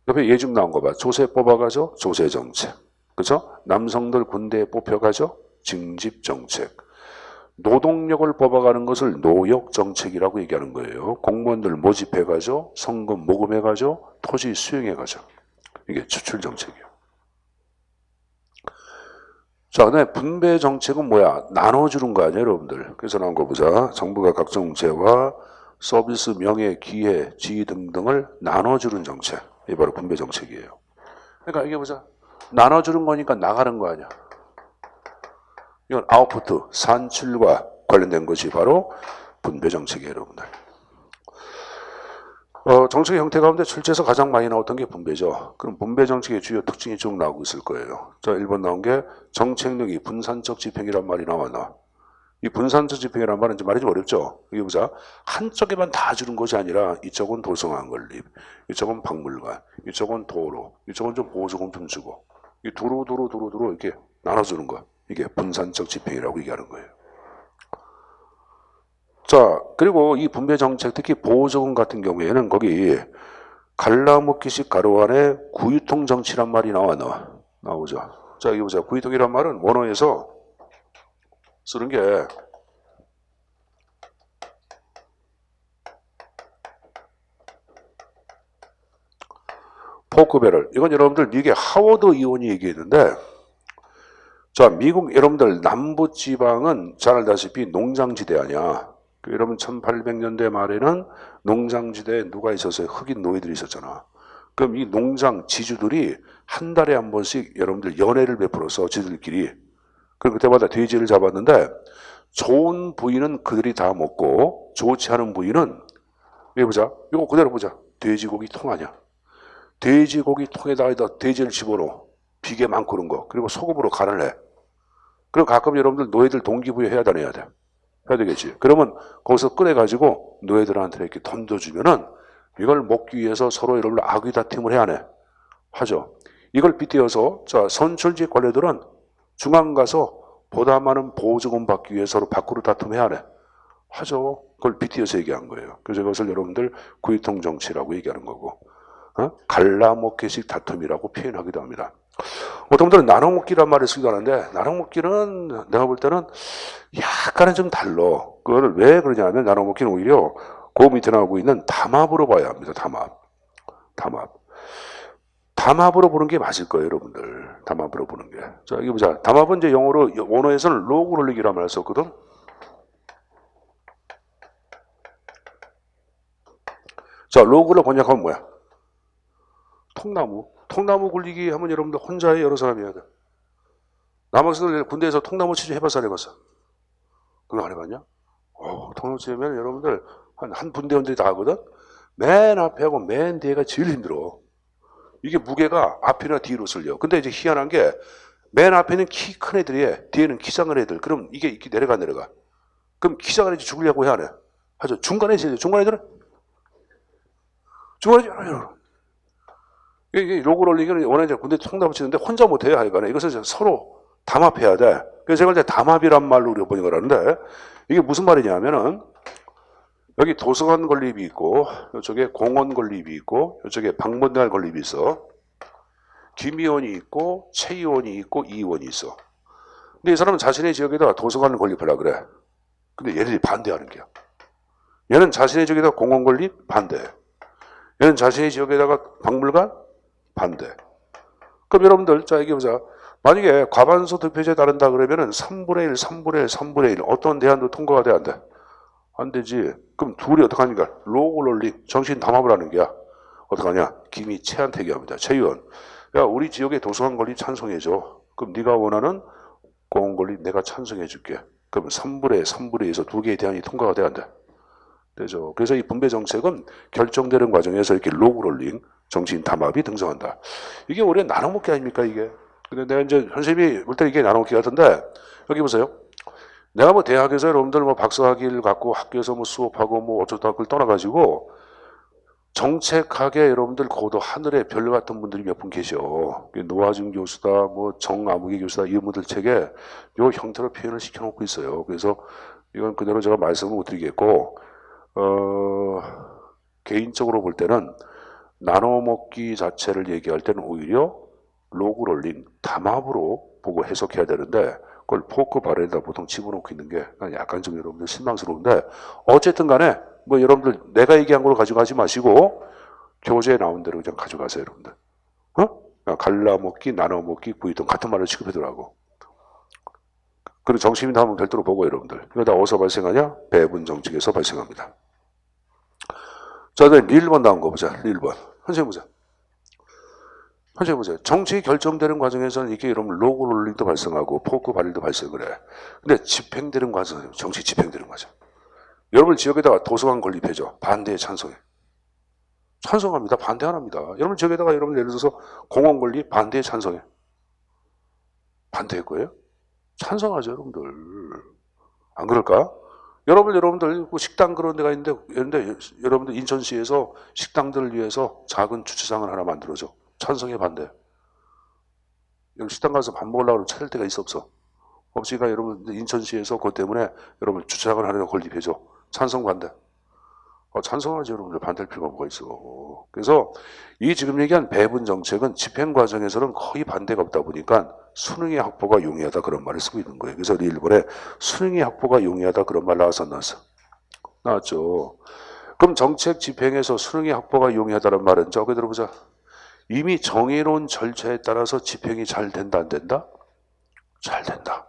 옆에 예중 나온 거 봐. 조세 뽑아가죠? 조세 정책. 그죠? 남성들 군대에 뽑혀가죠? 징집 정책. 노동력을 뽑아가는 것을 노역 정책이라고 얘기하는 거예요. 공무원들 모집해가죠? 성금 모금해가죠? 토지 수용해가죠. 이게 추출 정책이에요. 자, 그다음에 분배 정책은 뭐야? 나눠주는 거 아니에요, 여러분들. 그래서 나온 거 보자. 정부가 각종 재와 서비스, 명예, 기회, 지위 등등을 나눠주는 정책. 이게 바로 분배 정책이에요. 그러니까 이게 보자. 나눠주는 거니까 나가는 거 아니야. 이건 아웃푸트, 산출과 관련된 것이 바로 분배 정책이에요, 여러분들. 정책의 형태 가운데 출제에서 가장 많이 나왔던 게 분배죠. 그럼 분배 정책의 주요 특징이 쭉 나오고 있을 거예요. 자, 1번 나온 게 정책력이 분산적 집행이란 말이 나왔나. 이 분산적 집행이란 말은 말이 좀 어렵죠. 여기 보자. 한쪽에만 다 주는 것이 아니라 이쪽은 도성한 건립, 이쪽은 박물관, 이쪽은 도로, 이쪽은 좀 보조금 좀 주고 이 두루 이렇게 나눠주는 거. 이게 분산적 집행이라고 얘기하는 거예요. 자, 그리고 이 분배 정책, 특히 보호조금 같은 경우에는 거기 갈라먹기식 가로 안에 구유통 정치란 말이 나오죠. 자, 여기 보자. 구유통이란 말은 원어에서 쓰는 게 포크배럴. 이건 여러분들 미국의 하워드 의원이 얘기했는데, 자, 미국 여러분들 남부 지방은 잘 알다시피 농장지대 아니야. 여러분 1800년대 말에는 농장지대에 누가 있었어요? 흑인 노예들이 있었잖아. 그럼 이 농장 지주들이 한 달에 한 번씩 여러분들 연회를 베풀어서 지들끼리, 그럼 그때마다 돼지를 잡았는데 좋은 부위는 그들이 다 먹고 좋지 않은 부위는, 여기 보자. 이거 그대로 보자. 돼지고기 통 아니야. 돼지고기 통에다가 돼지를 집어넣어. 비계 많고 그런 거. 그리고 소금으로 간을 해. 그럼 가끔 여러분들 노예들 동기부여 해야 되나 해야 돼. 해야 되겠지. 그러면 거기서 꺼내가지고 노예들한테 이렇게 던져주면은 이걸 먹기 위해서 서로 여러분들 아귀다툼을 해야 하네. 하죠. 이걸 빗대어서 자, 선출직 관료들은 중앙 가서 보다 많은 보조금 받기 위해서 서로 밖으로 다툼해야 하네. 하죠. 그걸 빗대어서 얘기한 거예요. 그래서 이것을 여러분들 구유통 정치라고 얘기하는 거고. 갈라먹기식 다툼이라고 표현하기도 합니다. 어떤 분들은 나눠먹기란 말을 쓰기도 하는데 나눠먹기는 내가 볼 때는 약간은 좀 달라. 그거를 왜 그러냐면 나눠먹기는 오히려 그 밑에 나오고 있는 담합으로 봐야 합니다. 담합으로 보는 게 맞을 거예요, 여러분들. 담합으로 보는 게. 자, 이거 보자. 담합은 이제 영어로 원어에서는 로그 롤링이라는 말을 썼거든. 자, 로그를 번역하면 뭐야? 통나무 굴리기 하면 여러분들 혼자에 여러 사람이 해야 돼. 남학생들 군대에서 통나무 취재 해봤어, 안 해봤어? 그거 안 해봤냐? 통나무 취재면 여러분들 한 분대원들이 다 하거든? 맨 앞에 하고 맨 뒤에가 제일 힘들어. 이게 무게가 앞이나 뒤로 쓸려. 근데 이제 희한한 게 맨 앞에는 키 큰 애들이 해. 뒤에는 키 작은 애들. 그럼 이게 이렇게 내려가. 그럼 키 작은 애들 죽으려고 해야 하네. 하죠. 중간에 있어야 돼. 중간 애들은? 이게 로그 롤링은 원래 이제 군대 통나무 치는데 혼자 못해요, 하여간에. 이것을 서로 담합해야 돼. 그래서 제가 이제 담합이란 말로 우리가 번역을 하는데 이게 무슨 말이냐면은 여기 도서관 건립이 있고 이쪽에 공원 건립이 있고 이쪽에 방문대할 건립이 있어. 김 의원이 있고 최 의원이 있고 이 의원이 있어. 근데 이 사람은 자신의 지역에다 도서관을 건립하려고 그래. 근데 얘네들이 반대하는 거야. 얘는 자신의 지역에다 공원 건립 반대. 얘는 자신의 지역에다가 박물관 반대. 그럼 여러분들 자 이게 보자. 만약에 과반수 득표제에 따른다 그러면은 3분의 1, 3분의 1, 3분의 1 어떤 대안도 통과가 돼 안 돼? 안 되지. 그럼 둘이 어떡하니까? 로그 롤링 정신 담합을 하는 거야. 어떡하냐? 김이 최한테 얘기합니다. 최 의원. 야 우리 지역에 도서관 건립 찬성해줘. 그럼 네가 원하는 공원 건립 내가 찬성해줄게. 그럼 3분의 3분의 2에서 두 개의 대안이 통과가 돼 안 돼? 되죠. 그래서 이 분배 정책은 결정되는 과정에서 이렇게 로그 롤링 정치인 담합이 등장한다. 이게 원래 나눠먹기 아닙니까 이게? 근데 내가 이제 선생님이 볼 때 이게 나눠먹기 같은데 여기 보세요. 내가 뭐 대학에서 여러분들 뭐 박사학위를 갖고 학교에서 뭐 수업하고 뭐 어쩌다 그걸 떠나가지고 정책학에 여러분들 고도 하늘의 별 같은 분들이 몇 분 계셔. 노화준 교수다, 뭐 정아무개 교수다 이런 분들 책에 요 형태로 표현을 시켜놓고 있어요. 그래서 이건 그대로 제가 말씀을 못 드리겠고 개인적으로 볼 때는 나눠먹기 자체를 얘기할 때는 오히려 로그 롤링, 담합으로 보고 해석해야 되는데 그걸 포크 발에다 보통 집어넣고 있는 게 약간 좀 여러분들 실망스러운데 어쨌든 간에 뭐 여러분들 내가 얘기한 걸 가져가지 마시고 교재에 나온 대로 그냥 가져가세요 여러분들. 갈라먹기, 나눠먹기, 부의동 같은 말을 취급하더라고. 그리고 정치인이 나오면 별도로 보고 여러분들. 이거 다 어디서 발생하냐? 배분 정책에서 발생합니다. 자, 이제 1번 나온 거 보자. 1번. 선생님 보자. 선생님 보세요. 정책이 결정되는 과정에서는 이게 여러분 로그 롤링도 발생하고 포크 발일도 발생을 해. 근데 집행되는 과정, 정치 집행되는 과정. 여러분 지역에다가 도서관 건립해줘. 반대에 찬성해. 찬성합니다. 반대 안 합니다. 여러분 지역에다가 여러분 예를 들어서 공원 건립 반대에 찬성해. 반대할 거예요? 찬성하죠, 여러분들. 안 그럴까? 여러분들 식당 그런 데가 있는데 여러분들 인천시에서 식당들을 위해서 작은 주차장을 하나 만들어줘. 찬성해 반대? 여기 식당 가서 밥 먹으려고 찾을 데가 있어 없어? 없으니까 여러분 인천시에서 그것 때문에 여러분 주차장을 하나 건립해줘. 찬성 반대? 찬성하지 여러분들. 반대할 필요가 뭐가 있어. 그래서 이 지금 얘기한 배분 정책은 집행 과정에서는 거의 반대가 없다 보니까 수능의 확보가 용이하다 그런 말을 쓰고 있는 거예요. 그래서 일본에 수능의 확보가 용이하다 그런 말 나왔어 안 나왔어? 나왔죠. 그럼 정책 집행에서 수능의 확보가 용이하다는 말은 저기 들어보자. 이미 정해놓은 절차에 따라서 집행이 잘 된다 안 된다? 잘 된다.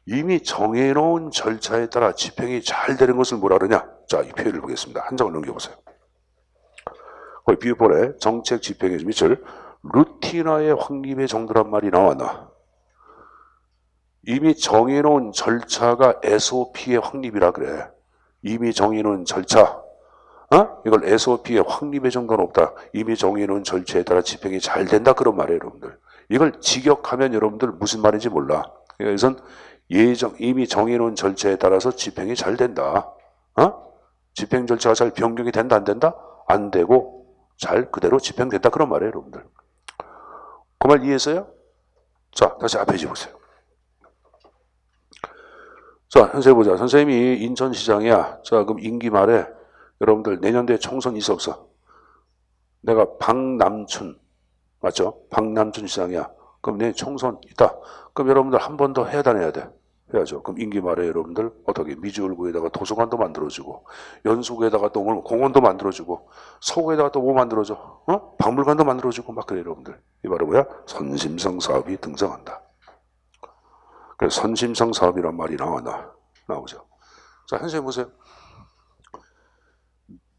이미 정해놓은 절차에 따라 집행이 잘 되는 것을 뭐라 그러냐? 자, 이 표현을 보겠습니다. 한 장을 넘겨보세요. 거기 비유본에 정책 집행의 밑을 루틴화의 확립의 정도란 말이 나왔나? 이미 정해놓은 절차가 SOP의 확립이라 그래. 이미 정해놓은 절차. 이걸 SOP의 확립의 정도는 없다. 이미 정해놓은 절차에 따라 집행이 잘 된다. 그런 말이에요, 여러분들. 이걸 직역하면 여러분들 무슨 말인지 몰라. 그래서 이미 정해놓은 절차에 따라서 집행이 잘 된다. 집행 절차가 잘 변경이 된다, 안 된다? 안 되고 잘 그대로 집행된다. 그런 말이에요, 여러분들. 그 말 이해했어요? 자, 다시 앞에 보세요. 자, 선생님 보자. 선생님이 인천시장이야. 자, 그럼 임기 말에 여러분들 내년도에 총선 있어 없어? 내가 박남춘, 맞죠? 박남춘 시장이야. 그럼 내 총선 있다. 그럼 여러분들 한 번 더 해야 돼? 해야죠. 그럼 임기 말에 여러분들 어떻게 미주얼구에다가 도서관도 만들어주고, 연수구에다가 또 공원도 만들어주고, 서구에다가 또 뭐 만들어줘? 박물관도 만들어주고 막 그래 여러분들. 이 바로 뭐야? 선심성 사업이 등장한다. 그래서 선심성 사업이란 말이 나오죠. 자, 현재 보세요.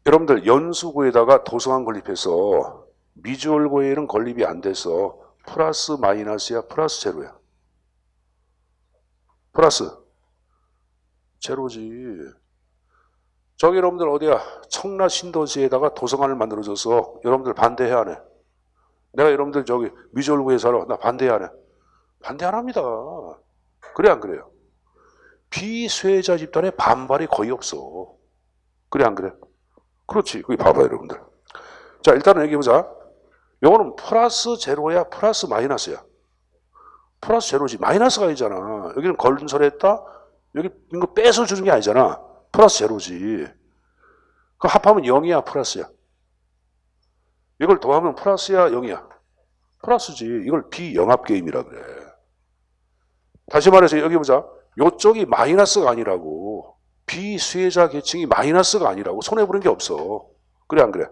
여러분들 연수구에다가 도서관 건립해서 미주얼구에는 건립이 안 돼서 플러스 마이너스야, 플러스 제로야? 플러스 제로지. 저기 여러분들 어디야? 청라 신도시에다가 도서관을 만들어줘서 여러분들 반대해 안 해? 내가 여러분들 저기 미주얼구에 살아. 나 반대해 안 해? 반대 안 합니다. 그래 안 그래요? 비수혜자 집단의 반발이 거의 없어. 그래 안 그래? 그렇지. 그게 봐봐요 여러분들. 자, 일단은 얘기해보자. 요거는 플러스 제로야, 플러스 마이너스야? 플러스 제로지. 마이너스가 아니잖아. 여기는 건설했다. 여기 이거 빼서 주는 게 아니잖아. 플러스 제로지. 그 합하면 0이야, 플러스야? 이걸 더하면 플러스야, 0이야? 플러스지. 이걸 비영합 게임이라 그래. 다시 말해서 여기 보자. 요쪽이 마이너스가 아니라고. 비수혜자 계층이 마이너스가 아니라고. 손해보는 게 없어. 그래 안 그래?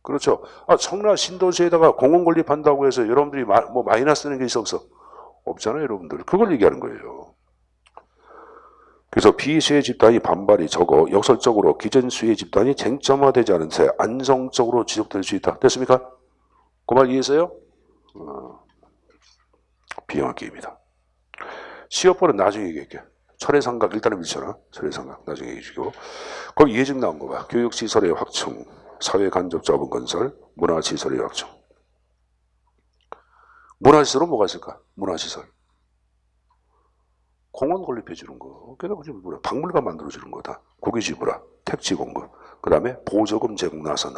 그렇죠. 청라 신도시에다가 공원 건립한다고 해서 여러분들이 뭐 마이너스 되는 게 있어 없어? 없잖아요 여러분들. 그걸 얘기하는 거예요. 그래서 비수혜 집단이 반발이 적어 역설적으로 기존 수혜 집단이 쟁점화되지 않은 채 안정적으로 지속될 수 있다. 됐습니까? 그 말 이해했어요? 비영합 게임이다. 시어법은 나중에 얘기할게. 철회상각 일단은 밀쳐라. 철회상각 나중에 얘기해주고. 거기 예증 나온 거 봐. 교육시설의 확충, 사회간접자본 건설, 문화시설의 확충. 문화시설은 뭐가 있을까? 문화시설. 공원 건립해주는 거. 게다가 지금 박물관 만들어주는 거다. 고기지불화, 택지 공급. 그 다음에 보조금 제공 나왔어.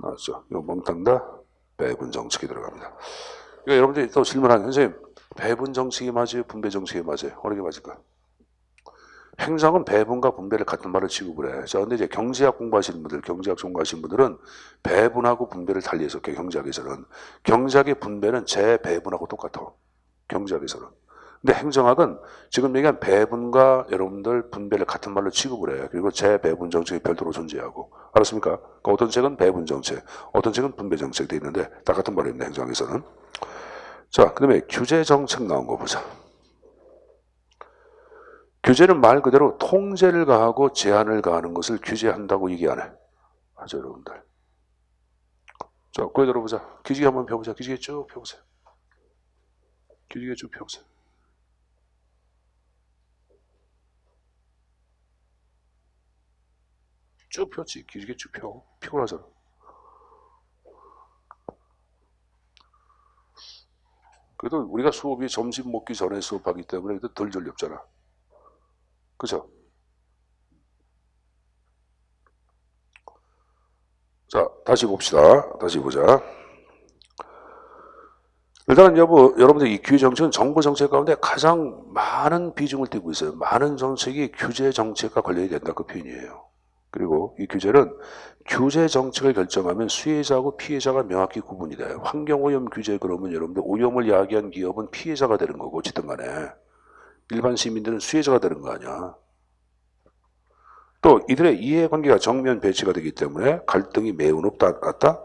나왔죠. 이거 멍땅다 배분 정책이 들어갑니다. 이거 여러분들이 또 질문하는 선생님, 배분 정책이 맞아요? 분배 정책이 맞아요? 어느 게 맞을까? 행정은 배분과 분배를 같은 말을 취급을 해. 자, 근데 이제 경제학 공부하시는 분들, 경제학 전공하시는 분들은 배분하고 분배를 달리해서 경제학에서는. 경제학의 분배는 재배분하고 똑같아. 경제학에서는. 근데 행정학은 지금 얘기한 배분과 여러분들 분배를 같은 말로 취급을 해. 그리고 재배분 정책이 별도로 존재하고. 알았습니까? 그러니까 어떤 책은 배분 정책, 어떤 책은 분배 정책 돼 있는데 다 같은 말입니다. 행정학에서는. 자, 그 다음에 규제 정책 나온 거 보자. 규제는 말 그대로 통제를 가하고 제한을 가하는 것을 규제한다고 얘기 안 해. 맞아요, 여러분들. 자, 그래 들어보자. 기지개 한번 펴보자. 기지개 쭉 펴보세요. 기지개 쭉 펴보세요. 쭉 폈지. 기지개 쭉 펴. 피곤하잖아. 그래도 우리가 수업이 점심 먹기 전에 수업하기 때문에 덜 졸렵잖아. 그죠? 자, 다시 봅시다. 다시 보자. 일단은 여러분들 이 규제 정책은 정부 정책 가운데 가장 많은 비중을 띠고 있어요. 많은 정책이 규제 정책과 관련이 된다. 그 표현이에요. 그리고 이 규제는 규제 정책을 결정하면 수혜자하고 피해자가 명확히 구분이 돼요. 환경오염 규제 그러면 여러분들 오염을 야기한 기업은 피해자가 되는 거고 어쨌든 간에 일반 시민들은 수혜자가 되는 거 아니야. 또 이들의 이해관계가 정면 배치가 되기 때문에 갈등이 매우 높다. 낮다?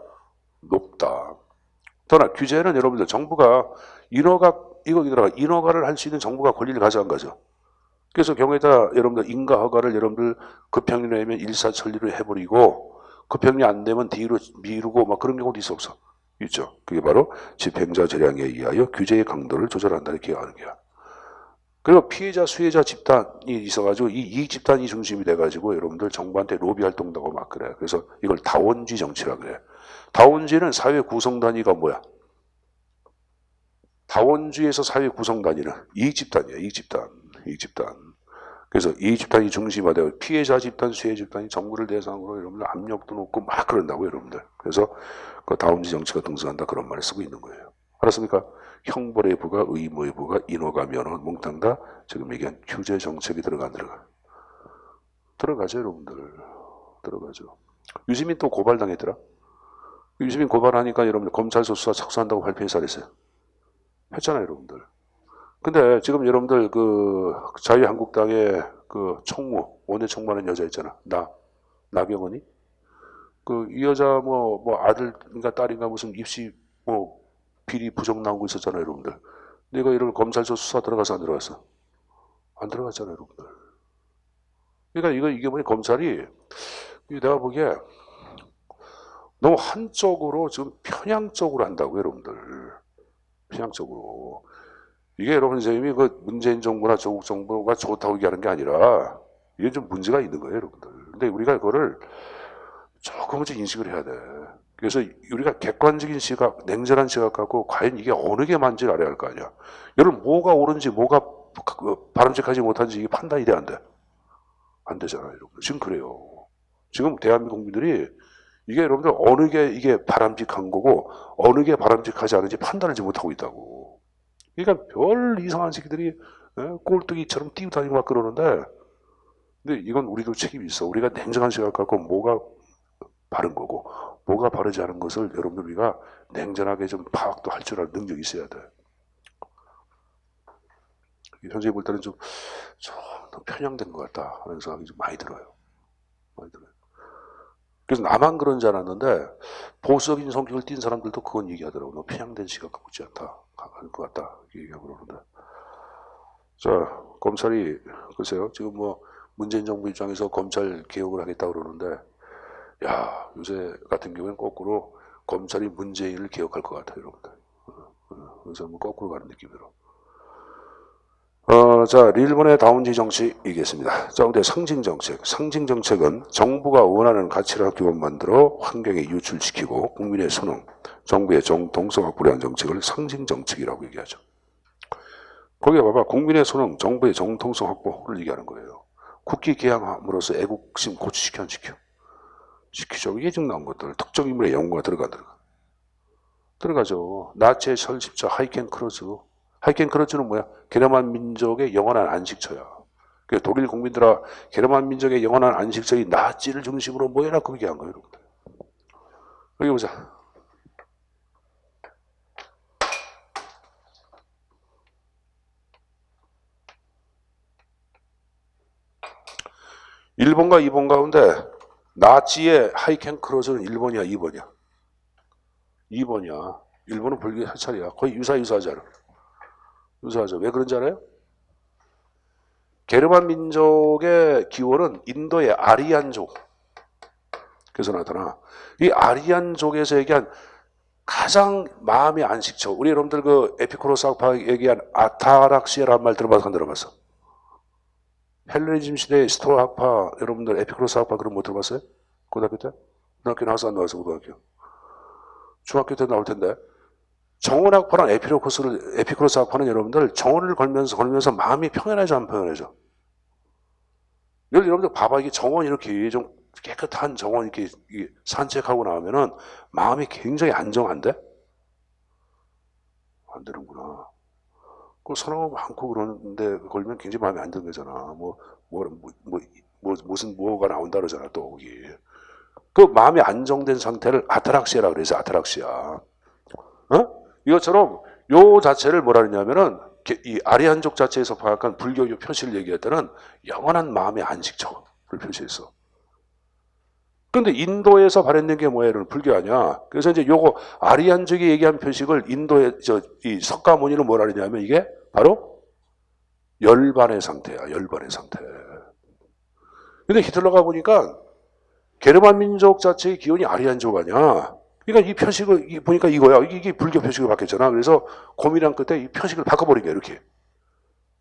높다. 더나 규제는 여러분들 정부가 인허가를 할 수 있는 정부가 권리를 가져간 거죠. 그래서 경우에다 여러분들 인가 허가를 여러분들 급행이 내면 일사천리로 해버리고 급행이 안 되면 뒤로 미루고 막 그런 경우도 있어 없어? 있죠. 그게 바로 집행자 재량에 의하여 규제의 강도를 조절한다 이렇게 하는 거야. 그리고 피해자 수혜자 집단이 있어가지고 이 이익 집단이 중심이 돼가지고 여러분들 정부한테 로비 활동도 하고 막 그래. 그래서 이걸 다원주의 정치라 그래. 다원주의는 사회 구성 단위가 뭐야? 다원주의에서 사회 구성 단위는 이익 집단이야. 이익 집단. 그래서 이익 집단이 중심화되고 피해자 집단, 수혜 집단이 정부를 대상으로 여러분들 압력도 놓고 막 그런다고 여러분들. 그래서 그 다원주의 정치가 등장한다 그런 말을 쓰고 있는 거예요. 알았습니까? 형벌의 부가, 의무의 부가, 인허가, 면허, 몽땅 다 지금 얘기한 규제 정책이 들어가죠 여러분들. 들어가죠. 유시민 또 고발당했더라. 유시민 고발하니까 여러분들 검찰서 수사 착수한다고 발표해서 안 했어요. 했잖아요, 여러분들. 근데 지금 여러분들 그 자유한국당의 그 총무, 원내 총무하는 여자 있잖아. 나경원이? 그 이 여자 뭐 아들인가 딸인가 무슨 입시 뭐 비리 부정 나온 거 있었잖아요, 여러분들. 근데 이거 검찰서 수사 들어가서 안 들어갔어? 안 들어갔잖아요, 여러분들. 그러니까 이게 뭐냐, 검찰이 내가 보기에 너무 한쪽으로 지금 편향적으로 한다고, 여러분들. 편향적으로. 이게 여러분 선생님이 그 문재인 정부나 조국 정부가 좋다고 얘기하는 게 아니라 이게 좀 문제가 있는 거예요, 여러분들. 근데 우리가 그거를 조금 먼저 인식을 해야 돼. 그래서 우리가 객관적인 시각, 냉정한 시각 갖고 과연 이게 어느 게 맞는지를 알아야 할 거 아니야. 여러분 뭐가 옳은지 뭐가 바람직하지 못한지 이게 판단이 돼, 안 돼? 안 되잖아요, 여러분. 지금 그래요. 지금 대한민국 국민들이 이게 여러분들 어느 게 이게 바람직한 거고 어느 게 바람직하지 않은지 판단을 지 못하고 있다고. 그러니까 별 이상한 새끼들이 꼴뚜기처럼 뛰고 다니고 막 그러는데, 근데 이건 우리도 책임이 있어. 우리가 냉정한 시각 갖고 뭐가 바른 거고 뭐가 바르지 않은 것을 여러분들 우리가 냉정하게 좀 파악도 할 줄 아는 능력이 있어야 돼. 현재 볼 때는 좀 편향된 것 같다 하는 생각이 좀 많이 들어요. 많이 들어요. 그래서 나만 그런 줄 알았는데 보수적인 성격을 띈 사람들도 그건 얘기하더라고. 너 편향된 시각 갖고 있지 않다. 하는 것 같다. 얘기하고 그러는데. 자, 검찰이 글쎄요. 지금 뭐 문재인 정부 입장에서 검찰 개혁을 하겠다 그러는데, 야, 요새 같은 경우에는 거꾸로 검찰이 문재인을 개혁할 것 같아요, 여러분들. 그래서 뭐 거꾸로 가는 느낌으로. 자, 일본의 다운지 정치이겠습니다. 자, 근데 상징 정책. 상징 정책은 정부가 원하는 가치를 기본 만들어 환경에 유출시키고 국민의 선행, 정부의 정통성 확보를 한 정책을 상징 정책이라고 얘기하죠. 거기에 봐봐. 국민의 선행, 정부의 정통성 확보를 얘기하는 거예요. 국기 개항함으로써 애국심 고취시켜 안 시켜? 시키죠. 예증 나온 것들. 특정 인물의 영웅가 들어가죠. 나치의 설십자 하이켄 크루즈. 하이켄 크루즈는 뭐야? 게르만 민족의 영원한 안식처야. 독일 국민들아, 게르만 민족의 영원한 안식처인 나치를 중심으로 모여라, 그 얘기한 거예요, 여러분들. 여기 보자. 일본과 일본 가운데 나치의 하이켄 크루즈는 1번이야, 2번이야? 2번이야. 일본은 불교 사찰이야. 거의 유사하잖아. 유사하죠. 왜 그런지 알아요? 게르만 민족의 기원은 인도의 아리안족. 그래서 나타나. 이 아리안족에서 얘기한 가장 마음의 안식처. 우리 여러분들 그 에피쿠로스 학파 얘기한 아타락시아라는 말 들어봐서 안 들어봤어? 헬레니즘 시대의 스토아 학파, 여러분들 에피쿠로스 학파 그런 거 들어봤어요? 고등학교 때? 고등학교 나와서 안 나와서 고등학교? 중학교 때 나올 텐데. 정원학파랑 에피쿠로스 학파는 여러분들 정원을 걸면서 마음이 평안해져 안 평안해져? 여러분들 봐봐. 이게 정원 이렇게 좀 깨끗한 정원 이렇게 산책하고 나오면은 마음이 굉장히 안정한데? 안 되는구나. 그 사람 많고 그러는데 걸면 굉장히 마음이 안 드는 거잖아. 무슨 뭐가 나온다 그러잖아, 또 거기. 그 마음이 안정된 상태를 아타락시아라고 그래서 아타락시아. 이것처럼 요 자체를 뭐라 그러냐면은 이 아리안족 자체에서 파악한 불교의 표시를 얘기할 때는 영원한 마음의 안식처를 표시했어. 그런데 인도에서 발현된 게 뭐예요? 불교 아니야. 그래서 이제 요거 아리안족이 얘기한 표식을 인도의 이 석가모니는 뭐라 그러냐면 이게 바로 열반의 상태야. 열반의 상태. 근데 히틀러가 보니까 게르만 민족 자체의 기원이 아리안족 아니야. 그러니까 이 표식을 보니까 이거야. 이게 불교 표식으로 바뀌었잖아. 그래서 고민한 끝에 이 표식을 바꿔버린 거야. 이렇게.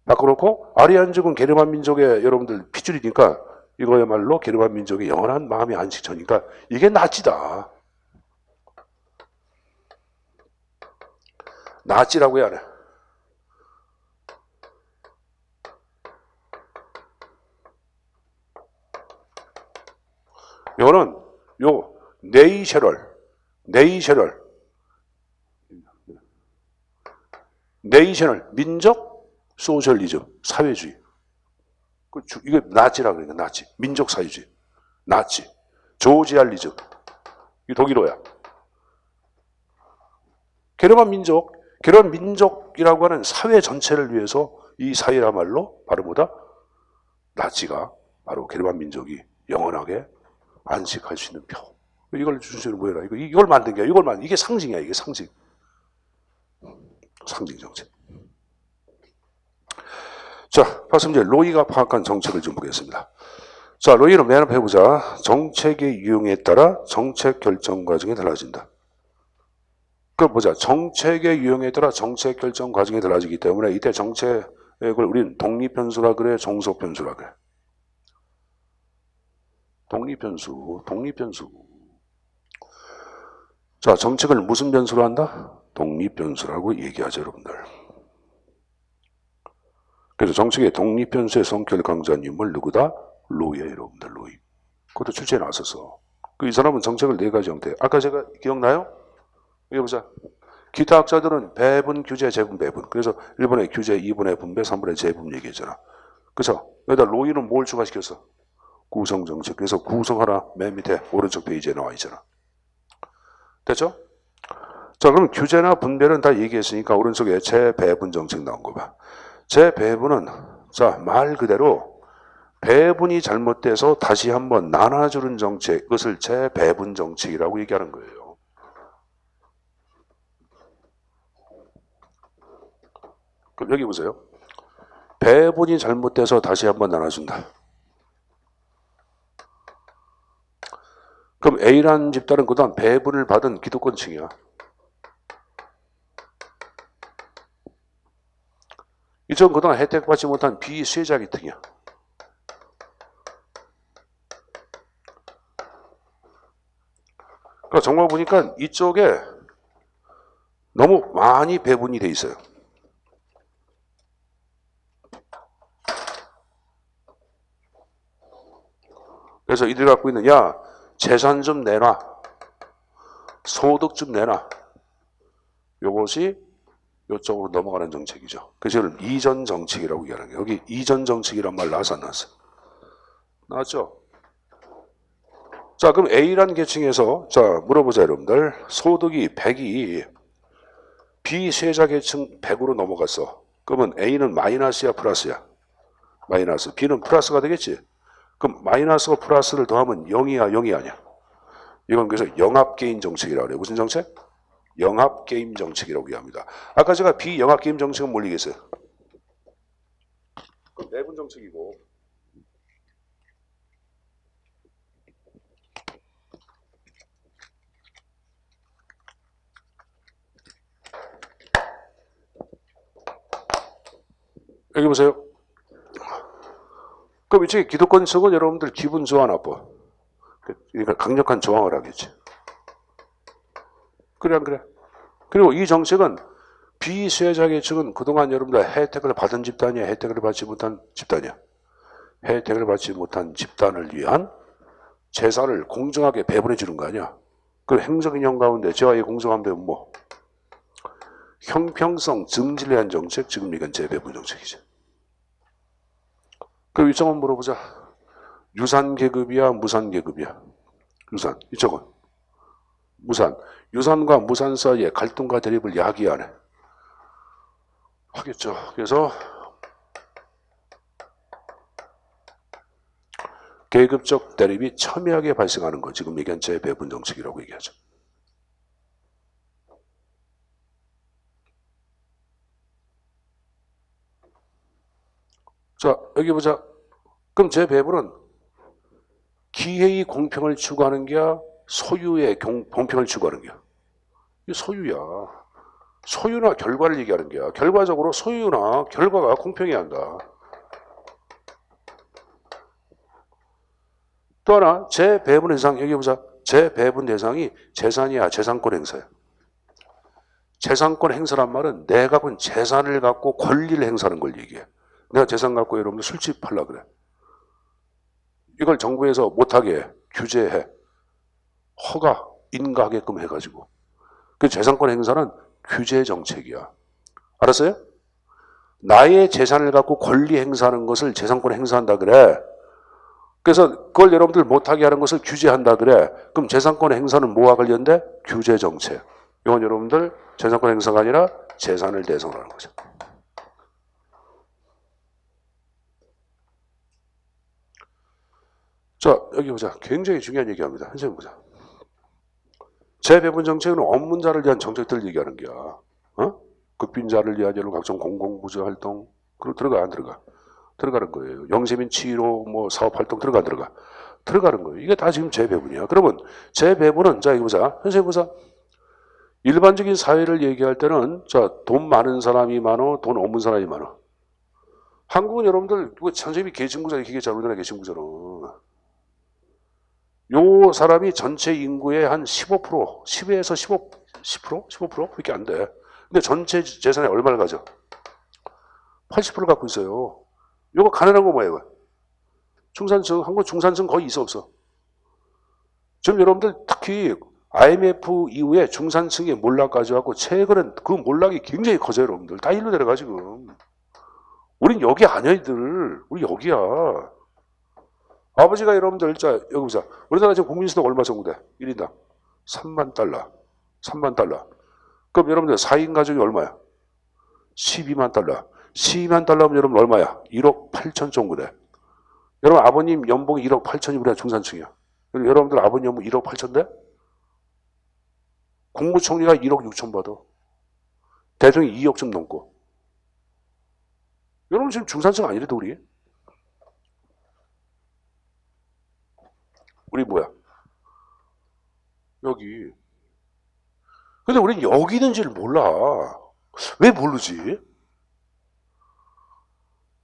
바꿔놓고 아리안족은 게르만 민족의 여러분들 핏줄이니까 이거야말로 게르만 민족의 영원한 마음의 안식처니까 이게 나치다. 나치라고 해야 하네. 이거는 요 네이셔널 민족 소셜리즘 사회주의. 이게 나치라고 그러니까 나치 민족 사회주의 나치 조지알리즘 이 독일어야. 게르만 민족이라고 하는 사회 전체를 위해서 이 사회야말로 바로 뭐다? 나치가 바로 게르만 민족이 영원하게 안식할 수 있는 표. 이걸 주시는 뭐예요? 이걸 만든 게 이게 상징이야. 이게 상징. 상징 정책. 자, 방금 이제 로이가 파악한 정책을 좀 보겠습니다. 자, 로이는 맨 앞에 해보자. 정책의 유형에 따라 정책 결정 과정이 달라진다. 그럼 보자. 정책의 유형에 따라 정책 결정 과정이 달라지기 때문에 이때 정책을 우리는 독립변수라 그래, 종속변수라 그래. 독립변수. 자, 정책을 무슨 변수로 한다? 독립변수라고 얘기하죠, 여러분들. 그래서 정책의 독립변수의 성격을 강조한 인물 누구다? 로이야, 여러분들, 로이. 그것도 출제에 나왔었어. 이 사람은 정책을 네 가지 형태. 아까 제가 기억나요? 여기 보자. 기타 학자들은 배분, 규제, 재분, 배분. 그래서 1번에 규제, 2번에 분배, 3번에 재분 얘기했잖아. 그래서 여기다 로이는 뭘 추가시켰어? 구성정책. 그래서 구성하라 맨 밑에 오른쪽 페이지에 나와 있잖아. 됐죠? 자, 그럼 규제나 분배는 다 얘기했으니까 오른쪽에 재배분 정책 나온 거 봐. 재배분은 자, 말 그대로 배분이 잘못돼서 다시 한번 나눠주는 정책, 그것을 재배분 정책이라고 얘기하는 거예요. 그럼 여기 보세요. 배분이 잘못돼서 다시 한번 나눠준다. 그럼 A라는 집단은 그동안 배분을 받은 기득권층이야. 이쪽은 그동안 혜택받지 못한 비수혜자 계층이야. 그러니까 정말 보니까 이쪽에 너무 많이 배분이 돼 있어요. 그래서 이들이 갖고 있는 야 재산 좀 내놔, 소득 좀 내놔. 이것이 이쪽으로 넘어가는 정책이죠. 그래서 이걸 이전 정책이라고 얘기하는 거예요. 여기 이전 정책이란 말 나왔어 안 나왔어? 나왔죠? 자, 그럼 A라는 계층에서 자 물어보자 여러분들. 소득이 100이 비수혜자 계층 100으로 넘어갔어. 그러면 A는 마이너스야 플러스야? 마이너스. B는 플러스가 되겠지? 그럼 마이너스와 플러스를 더하면 0이야 0이 아니야? 이건 그래서 영합게임 정책이라고 그래요. 무슨 정책? 영합게임 정책이라고 얘기합니다. 아까 제가 비영합게임 정책은 뭘 얘기했어요? 배분 정책이고 여기 보세요. 그럼 이쪽에 기득권층은 여러분들 기분 좋아 나빠? 그러니까 강력한 저항을 하겠지. 그래 안 그래? 그리고 이 정책은 비수혜자 계층은 그동안 여러분들 혜택을 받은 집단이야? 혜택을 받지 못한 집단이야? 혜택을 받지 못한 집단을 위한 재산을 공정하게 배분해 주는 거 아니야? 그 행정인형 가운데 재화의 공정한 배분 뭐? 형평성 증진을 위한 정책, 지금 이건 재배분 정책이죠. 그럼 이쪽은 물어보자. 유산계급이야 무산계급이야? 유산. 이쪽은 무산. 유산과 무산 사이에 갈등과 대립을 야기하네. 하겠죠. 그래서 계급적 대립이 첨예하게 발생하는 거 지금 얘기한 재배분 정책이라고 얘기하죠. 자, 여기 보자. 그럼 재배분은 기회의 공평을 추구하는 게야? 소유의 공평을 추구하는 게야? 이게 소유야. 소유나 결과를 얘기하는 게야. 결과적으로 소유나 결과가 공평해야 한다. 또 하나, 재배분 대상, 여기 보자. 재배분 대상이 재산이야, 재산권 행사야. 재산권 행사란 말은 내가 본 재산을 갖고 권리를 행사하는 걸 얘기해. 내가 재산 갖고 여러분들 술집 하려고 그래. 이걸 정부에서 못하게 규제해. 허가, 인가하게끔 해가지고. 그 재산권 행사는 규제 정책이야. 알았어요? 나의 재산을 갖고 권리 행사하는 것을 재산권 행사한다 그래. 그래서 그걸 여러분들 못하게 하는 것을 규제한다 그래. 그럼 재산권 행사는 뭐와 관련돼? 규제 정책. 이건 여러분들 재산권 행사가 아니라 재산을 대성하는 거죠. 자, 여기 보자. 굉장히 중요한 얘기합니다. 선생님 보자. 재배분 정책은 업문자를 위한 정책들을 얘기하는 거야. 어? 극빈자를 위한 여러 각종 공공부처 활동. 들어가 안 들어가? 들어가는 거예요. 영세민 치료 뭐 사업 활동 들어가 안 들어가? 들어가는 거예요. 이게 다 지금 재배분이야. 그러면 재배분은 자 이거 보자. 선생님 보자. 일반적인 사회를 얘기할 때는 자 돈 많은 사람이 많어, 돈 없는 사람이 많어. 한국은 여러분들 선생님이 계층구조 이렇게 잘못되나 계층구조는 요 사람이 전체 인구의 한 15%, 10에서 10% 그렇게 안 돼. 근데 전체 재산에 얼마를 가져? 80% 갖고 있어요. 요거 가난한 거 뭐예요? 중산층, 한국 중산층 거의 있어 없어? 지금 여러분들 특히 IMF 이후에 중산층이 몰락가지고 최근엔 그 몰락이 굉장히 커져요, 여러분들. 다 일로 내려가 지금. 우린 여기 아니야, 이들. 우리 여기야. 아버지가 여러분들 자 여기 보자. 우리나라 지금 국민소득 얼마 정도 돼? 1인당 3만 달러. 3만 달러. 그럼 여러분들 4인 가족이 얼마야? 12만 달러. 12만 달러면 여러분 얼마야? 1억 8천 정도 돼. 여러분 아버님 연봉이 1억 8천이 우리가 중산층이야. 여러분들 아버님 연봉 1억 8천 돼? 국무총리가 1억 6천 받아. 대통령이 2억 좀 넘고. 여러분 지금 중산층 아니래도 우리? 우리 뭐야? 여기. 근데 우린 여기 있는지를 몰라. 왜 모르지?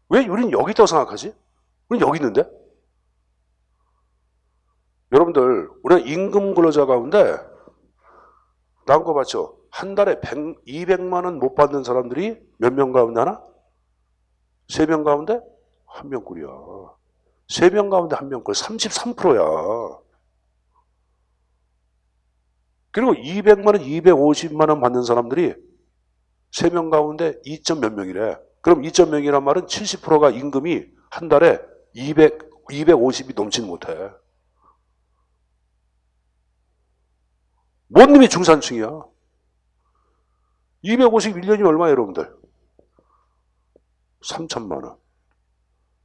왜 우린 여기 있다고 생각하지? 우린 여기 있는데? 여러분들, 우리는 임금 근로자 가운데 나온 거 봤죠? 한 달에 200만 원 못 받는 사람들이 몇 명 가운데 하나? 3명 가운데 1명꼴이야. 3명 가운데 1명꼴 33%야. 그리고 200만 원, 250만 원 받는 사람들이 3명 가운데 2점 몇 명이래. 그럼 2점 명이란 말은 70%가 임금이 한 달에 250이 넘지는 못해. 뭔 놈이 중산층이야. 251년이면 얼마야 여러분들? 3천만 원.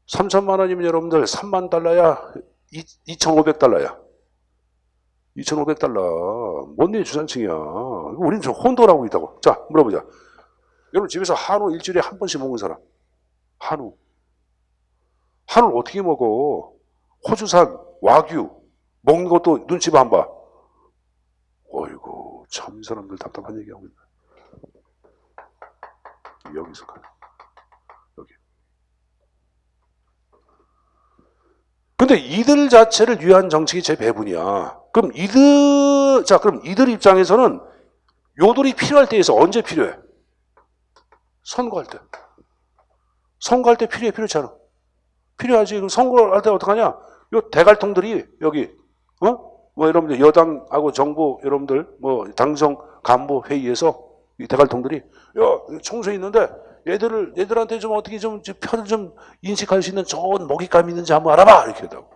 3천만 원이면 여러분들 3만 달러야 2,500달러야. 2,500달러. 뭔 놈이 중산층이야. 우리는 저 혼돈을 하고 있다고. 자, 물어보자. 여러분 집에서 한우 일주일에 한 번씩 먹는 사람. 한우. 한우를 어떻게 먹어? 호주산, 와규. 먹는 것도 눈치 안 봐. 어이구, 참 이 사람들 답답한 얘기하고 있네. 여기서 가요. 여기. 근데 이들 자체를 위한 정책이 제 배분이야. 그럼 이들 입장에서는 요들이 필요할 때에서 언제 필요해? 선거할 때. 선거할 때 필요해, 필요치 않아? 필요하지. 그럼 선거할 때 어떡하냐? 요 대갈통들이 여기, 뭐 여러분들 여당하고 정부 여러분들 뭐 당정 간부 회의에서 이 대갈통들이 야 총선이 있는데 얘들한테 좀 어떻게 좀 표를 좀 인식할 수 있는 좋은 먹잇감이 있는지 한번 알아봐 이렇게 한다고.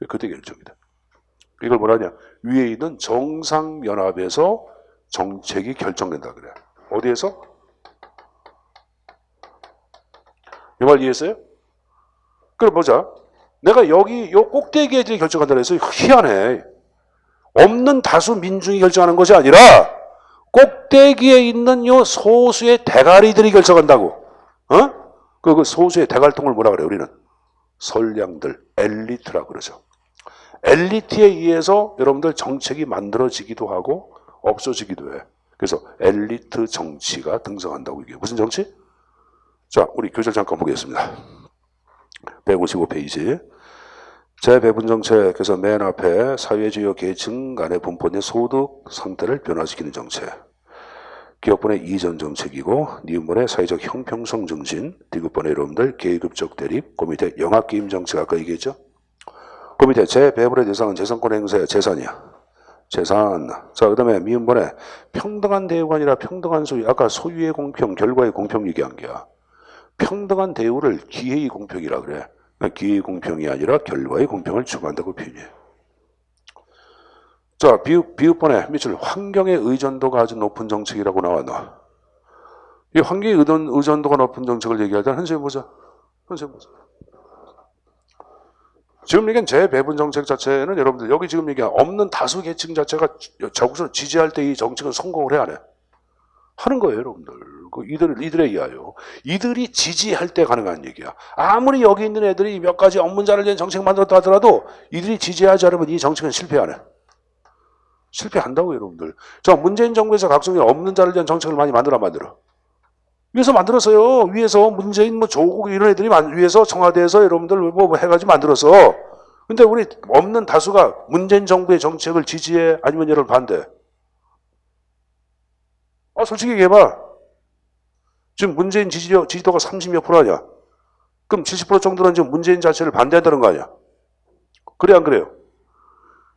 그때 결정이다. 이걸 뭐라냐? 위에 있는 정상연합에서 정책이 결정된다 그래. 어디에서? 이 말 이해했어요? 그럼 보자. 내가 여기 요 꼭대기에 결정한다 그래서 희한해. 없는 다수 민중이 결정하는 것이 아니라 꼭대기에 있는 요 소수의 대가리들이 결정한다고. 그 소수의 대갈통을 뭐라 그래요? 우리는 선량들, 엘리트라고 그러죠. 엘리트에 의해서 여러분들 정책이 만들어지기도 하고 없어지기도 해. 그래서 엘리트 정치가 등장한다고. 이게 무슨 정치? 자, 우리 교재를 잠깐 보겠습니다. 155페이지. 재배분 정책에서 맨 앞에 사회주요 계층 간의 분포의 소득 상태를 변화시키는 정책. 기업분의 이전 정책이고, 니은번의 사회적 형평성 증진, 디귿번의 여러분들 계급적 대립, 그 밑에 영합기임 정책 아까 얘기했죠? 그 밑에 재배분의 대상은 재산권 행사의 재산이야. 재산. 자, 그 다음에 미음번에 평등한 대우가 아니라 평등한 소유. 아까 소유의 공평, 결과의 공평 얘기한 게야. 평등한 대우를 기회의 공평이라 그래. 기회의 공평이 아니라 결과의 공평을 추구한다고 표현해. 자, 자, 비읍번에 밑줄 환경의 의존도가 아주 높은 정책이라고 나왔나? 이 환경의 의존도가 높은 정책을 얘기할 때는 선생님 보자. 지금 얘기한 재배분 정책 자체는 여러분들 여기 지금 얘기한 없는 다수 계층 자체가 적극적으로 지지할 때 이 정책은 성공을 해야 해. 하는 거예요, 여러분들. 이들에 의하여. 이들이 지지할 때 가능한 얘기야. 아무리 여기 있는 애들이 몇 가지 업문자를 위한 정책 만들었다 하더라도 이들이 지지하지 않으면 이 정책은 실패하네. 실패한다고, 여러분들. 자, 문재인 정부에서 각종의 없는 자를 위한 정책을 많이 만들어. 위에서 만들었어요. 위에서 문재인 조국 이런 애들이 위에서 청와대에서 여러분들 뭐 해가지고 만들었어. 근데 우리 없는 다수가 문재인 정부의 정책을 지지해? 아니면 여러분 반대? 솔직히 얘기해봐. 지금 문재인 지지도가 30몇 프로 아니야? 그럼 70% 정도는 지금 문재인 자체를 반대한다는 거 아니야? 그래, 안 그래요?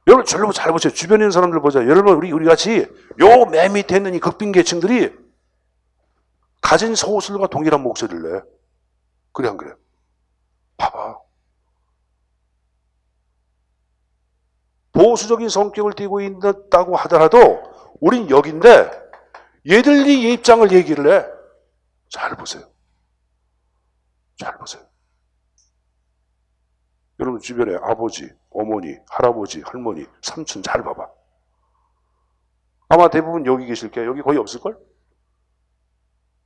여러분, 절로 잘 보세요. 주변에 있는 사람들 보자. 여러분, 우리 같이 요 맨 밑에 있는 이 극빈 계층들이 가진 소수들과 동일한 목소리를 내. 그래, 안 그래? 봐봐. 보수적인 성격을 띠고 있다고 하더라도 우린 여긴데 얘들이 이 입장을 얘기를 해. 잘 보세요. 여러분 주변에 아버지, 어머니, 할아버지, 할머니, 삼촌 잘 봐봐. 아마 대부분 여기 계실게. 여기 거의 없을걸?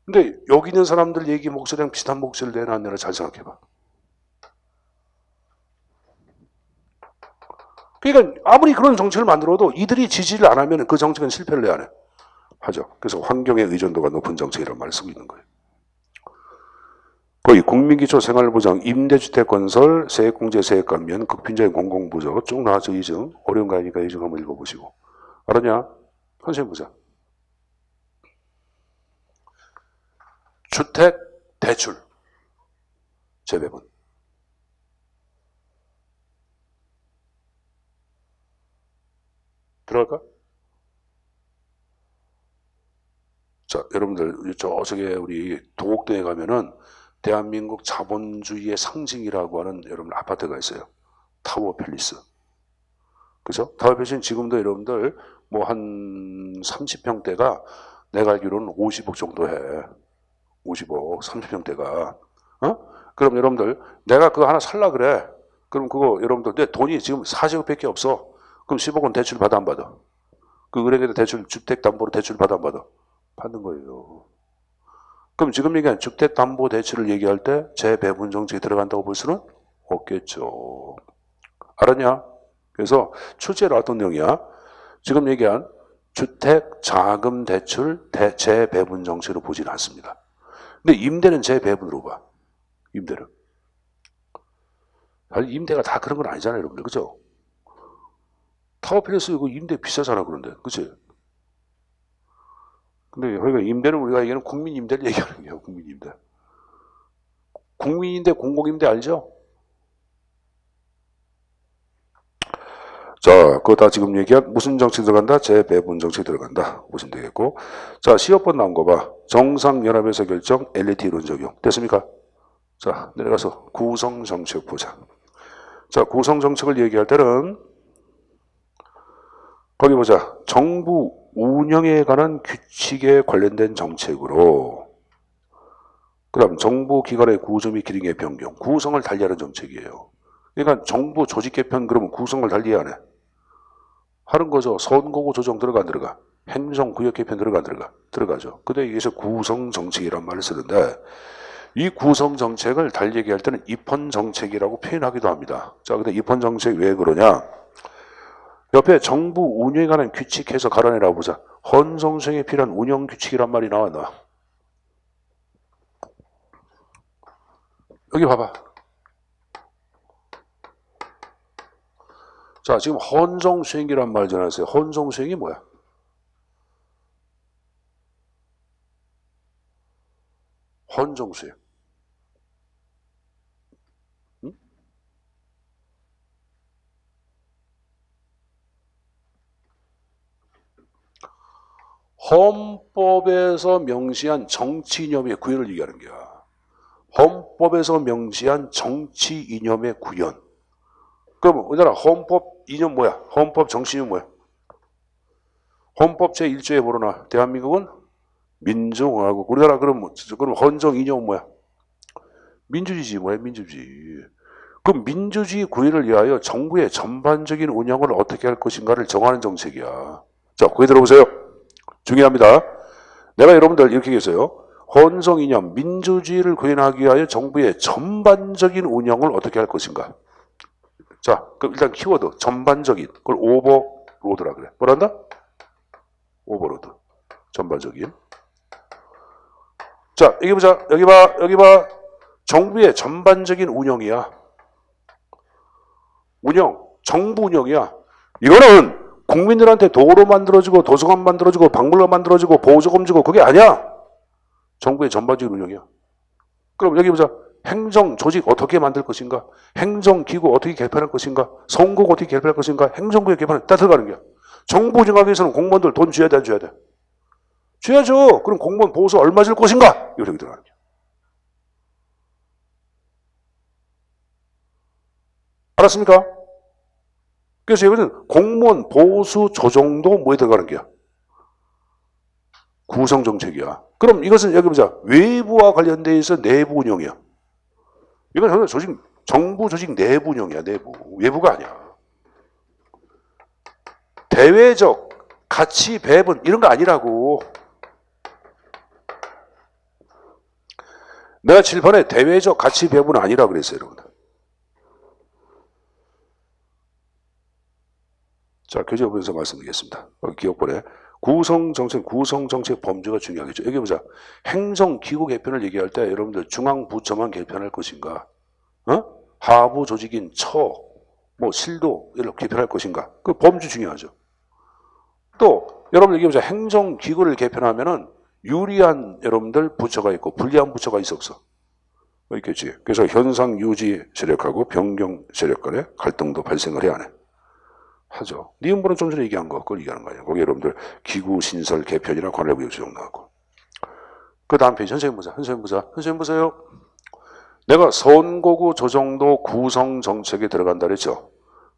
근데 여기 있는 사람들 얘기 목소리랑 비슷한 목소리를 내나 안 내나 잘 생각해봐. 그러니까 아무리 그런 정책을 만들어도 이들이 지지를 안 하면 그 정책은 실패를 해야 해. 하죠. 그래서 환경의 의존도가 높은 정책이라는 말을 쓰고 있는 거예요. 거의 국민기초 생활보장, 임대주택 건설, 세액공제, 세액감면, 극빈자의 공공부조 쭉 나와서 이증. 어려운 거 아니니까 이증 한번 읽어보시고. 알았냐? 선생님 보자. 주택 대출 재배분. 들어갈까? 자, 여러분들 저쪽에 우리 도곡동에 가면은 대한민국 자본주의의 상징이라고 하는 여러분 아파트가 있어요. 타워 팰리스. 그죠? 타워 팰리스는 지금도 여러분들 뭐 한 30평대가 내가 알기로는 50억 정도 해. 50억, 30평대가. 그럼 여러분들 내가 그거 하나 살라 그래. 그럼 그거 여러분들 내 돈이 지금 40억밖에 없어. 그럼 10억은 대출 받아 안 받아? 그 은행에다 대출, 주택담보로 대출 받아 안 받아? 받는 거예요. 그럼 지금 얘기한 주택담보대출을 얘기할 때 재배분 정책이 들어간다고 볼 수는 없겠죠. 알았냐? 그래서 출제로 어떤 내용이야? 지금 얘기한 주택자금대출 재배분 정책으로 보지는 않습니다. 근데 임대는 재배분으로 봐. 임대는. 사실 임대가 다 그런 건 아니잖아요, 여러분들. 그죠? 타워팰리스 이거 임대 비싸잖아, 그런데. 그치? 근데 그러니까 임대는 우리가 얘기하는 국민임대를 얘기하는 거예요. 국민임대. 국민임대, 공공임대 알죠? 자, 그거 다 지금 얘기한 무슨 정책 들어간다? 재배분 정책 들어간다. 보시면 되겠고. 자, 시험번 나온 거 봐. 정상연합에서 결정, LAT 이론 적용. 됐습니까? 자, 내려가서 구성정책 보자. 자, 구성정책을 얘기할 때는 거기 보자. 정부 운영에 관한 규칙에 관련된 정책으로 그 다음 정부 기관의 구조 및 기능의 변경, 구성을 달리하는 정책이에요. 그러니까 정부 조직 개편 그러면 구성을 달리 하네. 하는 거죠. 선거구 조정 들어가 안 들어가? 행정구역 개편 들어가 안 들어가? 들어가죠. 근데 여기서 구성정책이란 말을 쓰는데 이 구성정책을 달리 얘기할 때는 입헌정책이라고 표현하기도 합니다. 자, 근데 입헌정책 왜 그러냐? 옆에 정부 운영에 관한 규칙해서 갈아내라 보자. 헌정 수행에 필요한 운영 규칙이란 말이 나왔나? 여기 봐봐. 자, 지금 헌정 수행이란 말 전했어요. 헌정 수행이 뭐야? 헌정 수행. 응? 헌법에서 명시한 정치 이념의 구현을 얘기하는 거야. 헌법에서 명시한 정치 이념의 구현. 그럼 우리나라 헌법 이념 뭐야? 헌법 정치 이념 뭐야? 헌법 제1조에 뭐로나 대한민국은 민주공화국. 우리나라 그럼 헌정 이념은 뭐야? 민주주의지. 뭐야? 민주주의. 그 민주주의 구현을 위하여 정부의 전반적인 운영을 어떻게 할 것인가를 정하는 정책이야. 자, 거기 들어보세요. 중요합니다. 내가 여러분들 이렇게 얘기했어요. 헌정 이념, 민주주의를 구현하기 위하여 정부의 전반적인 운영을 어떻게 할 것인가. 자, 그럼 일단 키워드 전반적인. 그걸 오버로드라 그래. 뭐란다? 오버로드. 전반적인. 자, 여기 보자. 여기 봐. 여기 봐. 정부의 전반적인 운영이야. 운영. 정부 운영이야. 이거는 국민들한테 도로 만들어주고 도서관 만들어주고 박물관 만들어주고 보조금 주고 그게 아니야. 정부의 전반적인 운영이야. 그럼 여기 보자. 행정 조직 어떻게 만들 것인가? 행정기구 어떻게 개편할 것인가? 선거구 어떻게 개편할 것인가? 행정구역 개편을 다 들어가는 거야. 정부 운영하기 위해서는 공무원들 돈 줘야 돼, 안 줘야 돼? 줘야죠. 그럼 공무원 보수 얼마 줄 것인가? 이렇게 들어가는 거야. 알았습니까? 그래서 여기는 공무원 보수 조정도 뭐에 들어가는 거야? 구성정책이야. 그럼 이것은 여기 보자. 외부와 관련돼 있어 내부 운영이야. 이건 조직, 정부 조직 내부 운영이야. 내부. 외부가 아니야. 대외적 가치 배분 이런 거 아니라고. 내가 7번에 대외적 가치 배분은 아니라고 그랬어요. 여러분. 자, 교재 보면서 말씀드리겠습니다. 기억번에 구성정책, 구성정책 범주가 중요하겠죠. 여기 보자. 행정기구 개편을 얘기할 때 여러분들 중앙부처만 개편할 것인가? 하부 조직인 처, 실도 이렇게 개편할 것인가? 그 범주 중요하죠. 또 여러분들 얘기해 보자. 행정기구를 개편하면은 유리한 여러분들 부처가 있고 불리한 부처가 있어 없어? 있겠지. 그래서 현상 유지 세력하고 변경 세력 간의 갈등도 발생을 해야 하네. 하죠. 니은부는 좀 전에 얘기한 거, 그걸 얘기하는 거예요. 거기 여러분들 기구 신설 개편이나 관할구역 조정 나왔고. 그 다음 페이지 선생님 보자. 선생님 보자. 선생님 보세요. 내가 선거구 조정도 구성 정책에 들어간다 그랬죠.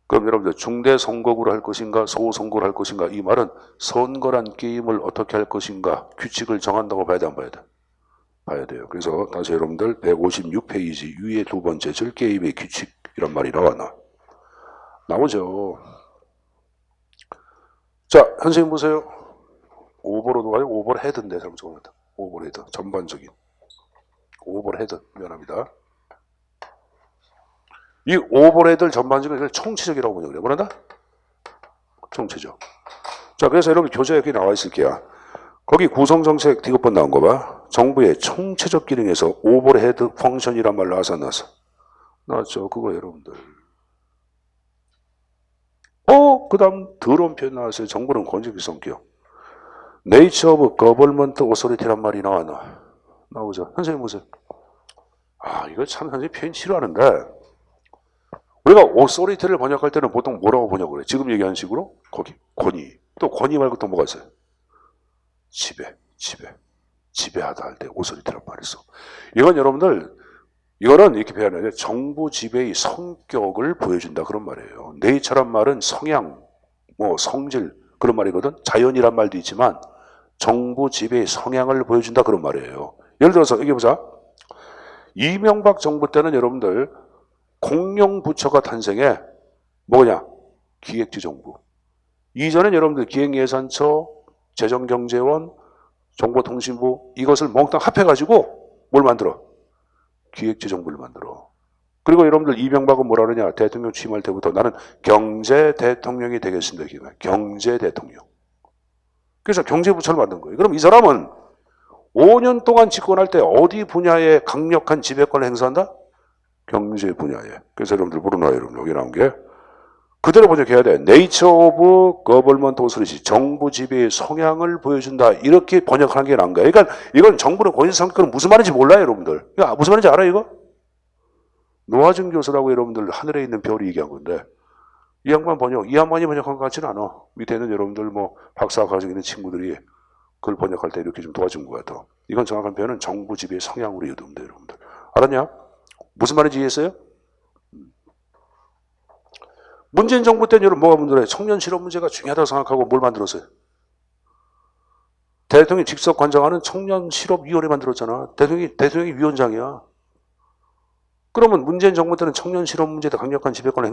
그럼 여러분들 중대 선거구를 할 것인가 소선거를 할 것인가 이 말은 선거란 게임을 어떻게 할 것인가 규칙을 정한다고 봐야 돼 안 봐야 돼? 봐야 돼요. 그래서 다시 여러분들 156페이지 위에 두 번째 절 게임의 규칙이란 말이 나오죠. 자, 선생님 보세요. 오버로드 아니고 오버헤드인데 잘못 적어놨다. 오버헤드 전반적인 오버헤드 미안합니다. 이 오버헤드를 전반적인 총체적이라고 보냐 그래. 뭐란다? 총체적. 자, 그래서 여러분 교재에 여기 나와 있을게요. 거기 구성정책 디귿번 나온 거 봐. 정부의 총체적 기능에서 오버헤드 펑션이란 말 나와서 안 나왔어? 나왔죠. 그거 여러분들. 그 다음 더러운 표현 나왔어요. 정부는 권력의 성격. Nature of Government Authority란 말이 나오죠. 선생님 보세요. 이거 참 선생님 표현 싫어하는데 우리가 authority를 번역할 때는 보통 뭐라고 번역을 해? 지금 얘기하는 식으로? 거기 권위. 또 권위 말고 또 뭐가 있어요? 지배하다 할 때 authority란 말이 있어. 이건 여러분들 이거는 이렇게 표현해요. 정부 지배의 성격을 보여준다 그런 말이에요. 네이처란 말은 성향, 성질 그런 말이거든. 자연이란 말도 있지만 정부 지배의 성향을 보여준다 그런 말이에요. 예를 들어서 여기 보자. 이명박 정부 때는 여러분들 공룡부처가 탄생해 뭐냐? 기획재정부. 이전엔 여러분들 기획예산처, 재정경제원, 정보통신부 이것을 몽땅 합해가지고 뭘 만들어? 기획재정부를 만들어. 그리고 여러분들 이명박은 뭐라 그러냐? 대통령 취임할 때부터 나는 경제 대통령이 되겠습니다. 경제 대통령. 그래서 경제부처를 만든 거예요. 그럼 이 사람은 5년 동안 집권할 때 어디 분야에 강력한 지배권을 행사한다? 경제 분야에. 그래서 여러분들 물어놔요. 여러분 여기 나온 게 그대로 번역해야 돼. Nature of Government Authority. 정부 지배의 성향을 보여준다. 이렇게 번역하는 게 나은 거야. 그러니까 이건 정부는 권위 성격은 무슨 말인지 몰라요, 여러분들. 무슨 말인지 알아요, 이거? 노화준 교수라고 여러분들 하늘에 있는 별이 얘기한 건데 이 양반이 번역한 것 같지는 않아. 밑에 있는 여러분들 박사 과정에 있는 친구들이 그걸 번역할 때 이렇게 좀 도와준 것 같아. 이건 정확한 표현은 정부 지배의 성향으로 이해되면 돼요, 여러분들. 알았냐? 무슨 말인지 이해했어요? 문재인 정부 때는 여러분 뭐가 문제래? 청년 실업 문제가 중요하다고 생각하고 뭘 만들었어요? 대통령이 직접 관장하는 청년실업위원회 만들었잖아. 대통령이 위원장이야. 그러면 문재인 정부 때는 청년 실업 문제에 강력한 지배권을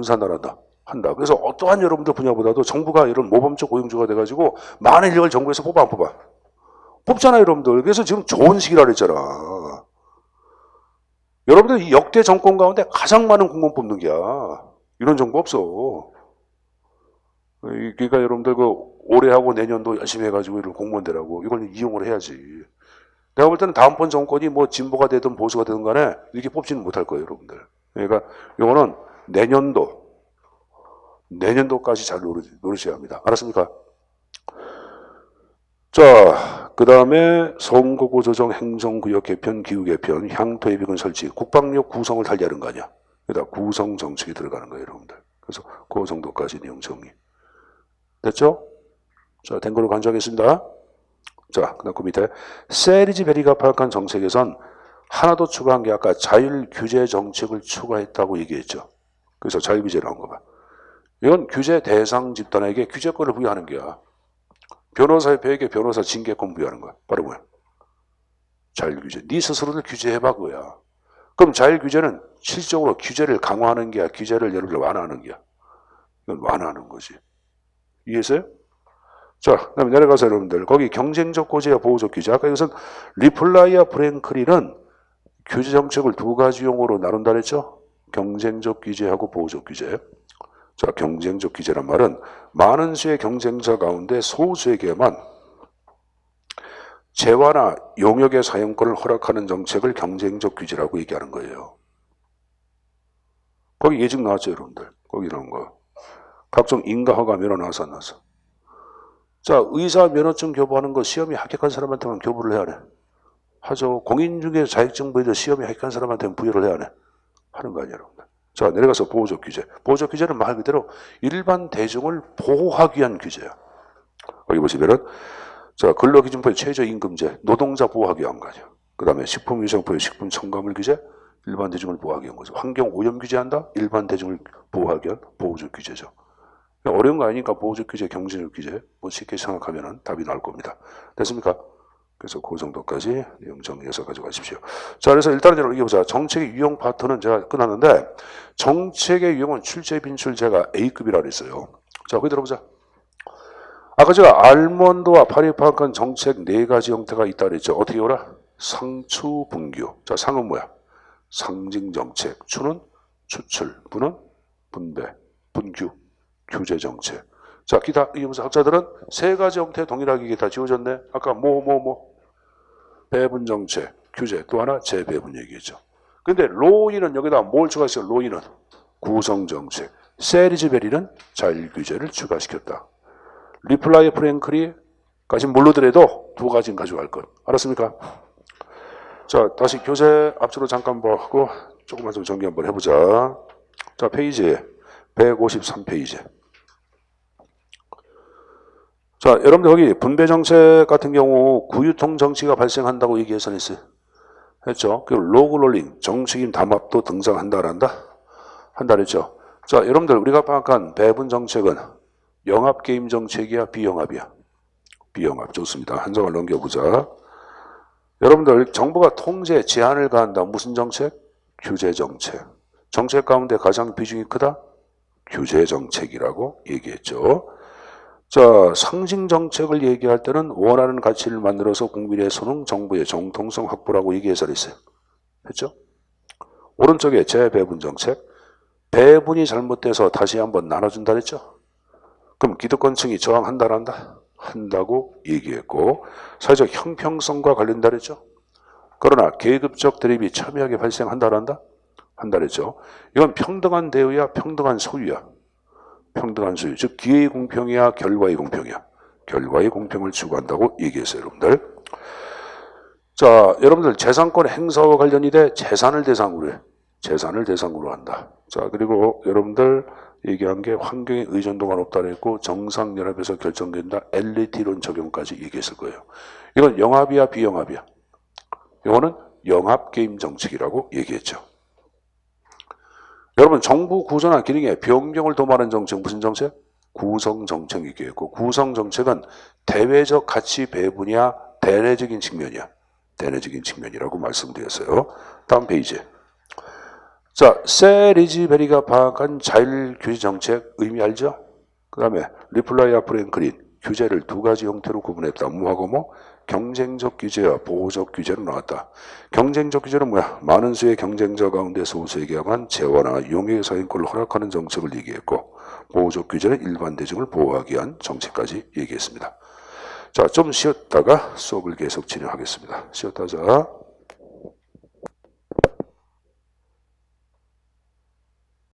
한다. 그래서 어떠한 여러분들 분야보다도 정부가 이런 모범적 고용주가 돼가지고 많은 인력을 정부에서 뽑아 안 뽑아? 뽑잖아요, 여러분들. 그래서 지금 좋은 시기라 그랬잖아. 여러분들 이 역대 정권 가운데 가장 많은 공무원 뽑는 게야. 이런 정부 없어. 그러니까 여러분들 그 올해하고 내년도 열심히 해가지고 이런 공무원 되라고 이걸 이용을 해야지. 내가 볼 때는 다음번 정권이 뭐 진보가 되든 보수가 되든 간에 이렇게 뽑지는 못할 거예요, 여러분들. 그러니까 이거는 내년도까지 잘 노리셔야 합니다. 알았습니까? 자, 그 다음에 선거구 조정, 행정구역 개편, 기후 개편, 향토 예비군 설치, 국방력 구성을 달리하는 거 아니야. 그러다 구성 정책이 들어가는 거예요, 여러분들. 그래서 그 정도까지 내용 정리. 됐죠? 자, 된 걸로 간주하겠습니다. 자, 그 다음 그 밑에 세리지 베리가 파악한 정책에선 하나 더 추가한 게 아까 자율규제 정책을 추가했다고 얘기했죠. 그래서 자율규제를 한 거봐. 이건 규제 대상 집단에게 규제권을 부여하는 게야. 변호사협회에게 변호사 징계권 부여하는 거야. 바로 뭐야? 자율규제. 네 스스로를 규제해봐 그거야. 그럼 자율규제는 실질적으로 규제를 강화하는 게야. 규제를 예를 들어 완화하는 게야. 이건 완화하는 거지. 이해했어요? 자, 그 다음에 내려가서 여러분들 거기 경쟁적 고지와 보호적 규제. 아까 이것은 리플라이와 프랭클린은 규제 정책을 두 가지 용어로 나눈다 그랬죠? 경쟁적 규제하고 보호적 규제. 자, 경쟁적 규제란 말은 많은 수의 경쟁자 가운데 소수에게만 재화나 용역의 사용권을 허락하는 정책을 경쟁적 규제라고 얘기하는 거예요. 거기 예증 나왔죠, 여러분들. 거기 나온 거. 각종 인가허가 면허 나와서 안 나왔어. 자, 의사 면허증 교부하는 거 시험이 합격한 사람한테만 교부를 해야 하네. 하죠. 공인중개 자격증부에도 시험이 합격한 사람한테는 부여를 해야 하네. 하는 거 아니에요, 여러분들. 자, 내려가서 보호적 규제. 보호적 규제는 말 그대로 일반 대중을 보호하기 위한 규제야. 여기 보시면은, 자, 근로기준법의 최저임금제, 노동자 보호하기 위한 거 아니야. 그 다음에 식품위생법의 식품 첨가물 규제, 일반 대중을 보호하기 위한 거죠. 환경 오염 규제한다? 일반 대중을 보호하기 위한 보호적 규제죠. 어려운 거 아니니까 보호적 규제, 경제적 규제 뭐 쉽게 생각하면 답이 나올 겁니다. 됐습니까? 그래서 그 정도까지 내용 정리해서 가져가십시오. 자, 그래서 일단은 여기 보자. 정책의 유형 파트는 제가 끝났는데 정책의 유형은 출제 빈출 제가 A급이라고 했어요. 자, 거기 들어보자. 아까 제가 알몬드와 파리 파악한 정책 네 가지 형태가 있다 그랬죠. 어떻게 오라? 상추, 분규. 자, 상은 뭐야? 상징 정책. 추는 추출, 분은 분배, 분규. 규제 정책. 자, 기타 이기면서 학자들은 세 가지 형태 동일하게 이게 다 지워졌네. 아까 배분 정책, 규제, 또 하나 재배분 얘기했죠. 근데 로이는 여기다 뭘 추가했어요? 로이는 구성 정책, 세리즈베리는 자율규제를 추가시켰다. 리플라이 프랭클이까지 모르더라도 두 가지는 가져갈 것. 알았습니까? 자, 다시 교재 앞으로 잠깐 보고 조금만 좀 정리 한번 해보자. 자, 페이지 153페이지. 자, 여러분들 거기 분배정책 같은 경우 구유통 정치가 발생한다고 얘기해서 했어요. 했죠. 그 로그롤링, 정책임 담합도 등장한다, 한다 그랬죠. 자, 여러분들 우리가 파악한 배분 정책은 영합게임 정책이야, 비영합이야? 비영합. 좋습니다. 한 장을 넘겨보자. 여러분들 정부가 통제, 제한을 가한다. 무슨 정책? 규제 정책. 정책 가운데 가장 비중이 크다? 규제 정책이라고 얘기했죠. 자, 상징 정책을 얘기할 때는 원하는 가치를 만들어서 국민의 손흥, 정부의 정통성 확보라고 얘기해서 했어요. 했죠? 오른쪽에 재배분 정책. 배분이 잘못돼서 다시 한번 나눠준다 그랬죠? 그럼 기득권층이 저항한다, 한다? 한다고 얘기했고, 사회적 형평성과 관련다 그랬죠? 그러나 계급적 대립이 첨예하게 발생한다, 한다? 한다 그랬죠? 이건 평등한 대우야, 평등한 소유야. 평등한 소유, 즉 기회의 공평이야, 결과의 공평이야. 결과의 공평을 추구한다고 얘기했어요, 여러분들. 자, 여러분들 재산권 행사와 관련이 돼 재산을 대상으로 해. 재산을 대상으로 한다. 자, 그리고 여러분들 얘기한 게 환경의 의존도가 높다 그랬고 정상연합에서 결정된다. LT론 적용까지 얘기했을 거예요. 이건 영합이야, 비영합이야? 이거는 영합게임 정책이라고 얘기했죠. 여러분 정부 구조나 기능에 변경을 도모하는 정책 무슨 정책? 구성정책 얘기했고 구성정책은 대외적 가치 배분이야 대내적인 측면이야. 대내적인 측면이라고 말씀드렸어요. 다음 페이지. 자, 세리즈베리가 파악한 자율규제 정책 의미 알죠? 그 다음에 리플라이아 프랭클린 규제를 두 가지 형태로 구분했다. 뭐하고 뭐? 경쟁적 규제와 보호적 규제로 나왔다. 경쟁적 규제는 뭐야? 많은 수의 경쟁자 가운데 소수에게만 재화나 용역의 사용권을 허락하는 정책을 얘기했고, 보호적 규제는 일반 대중을 보호하기 위한 정책까지 얘기했습니다. 자, 좀 쉬었다가 수업을 계속 진행하겠습니다. 쉬었다 자.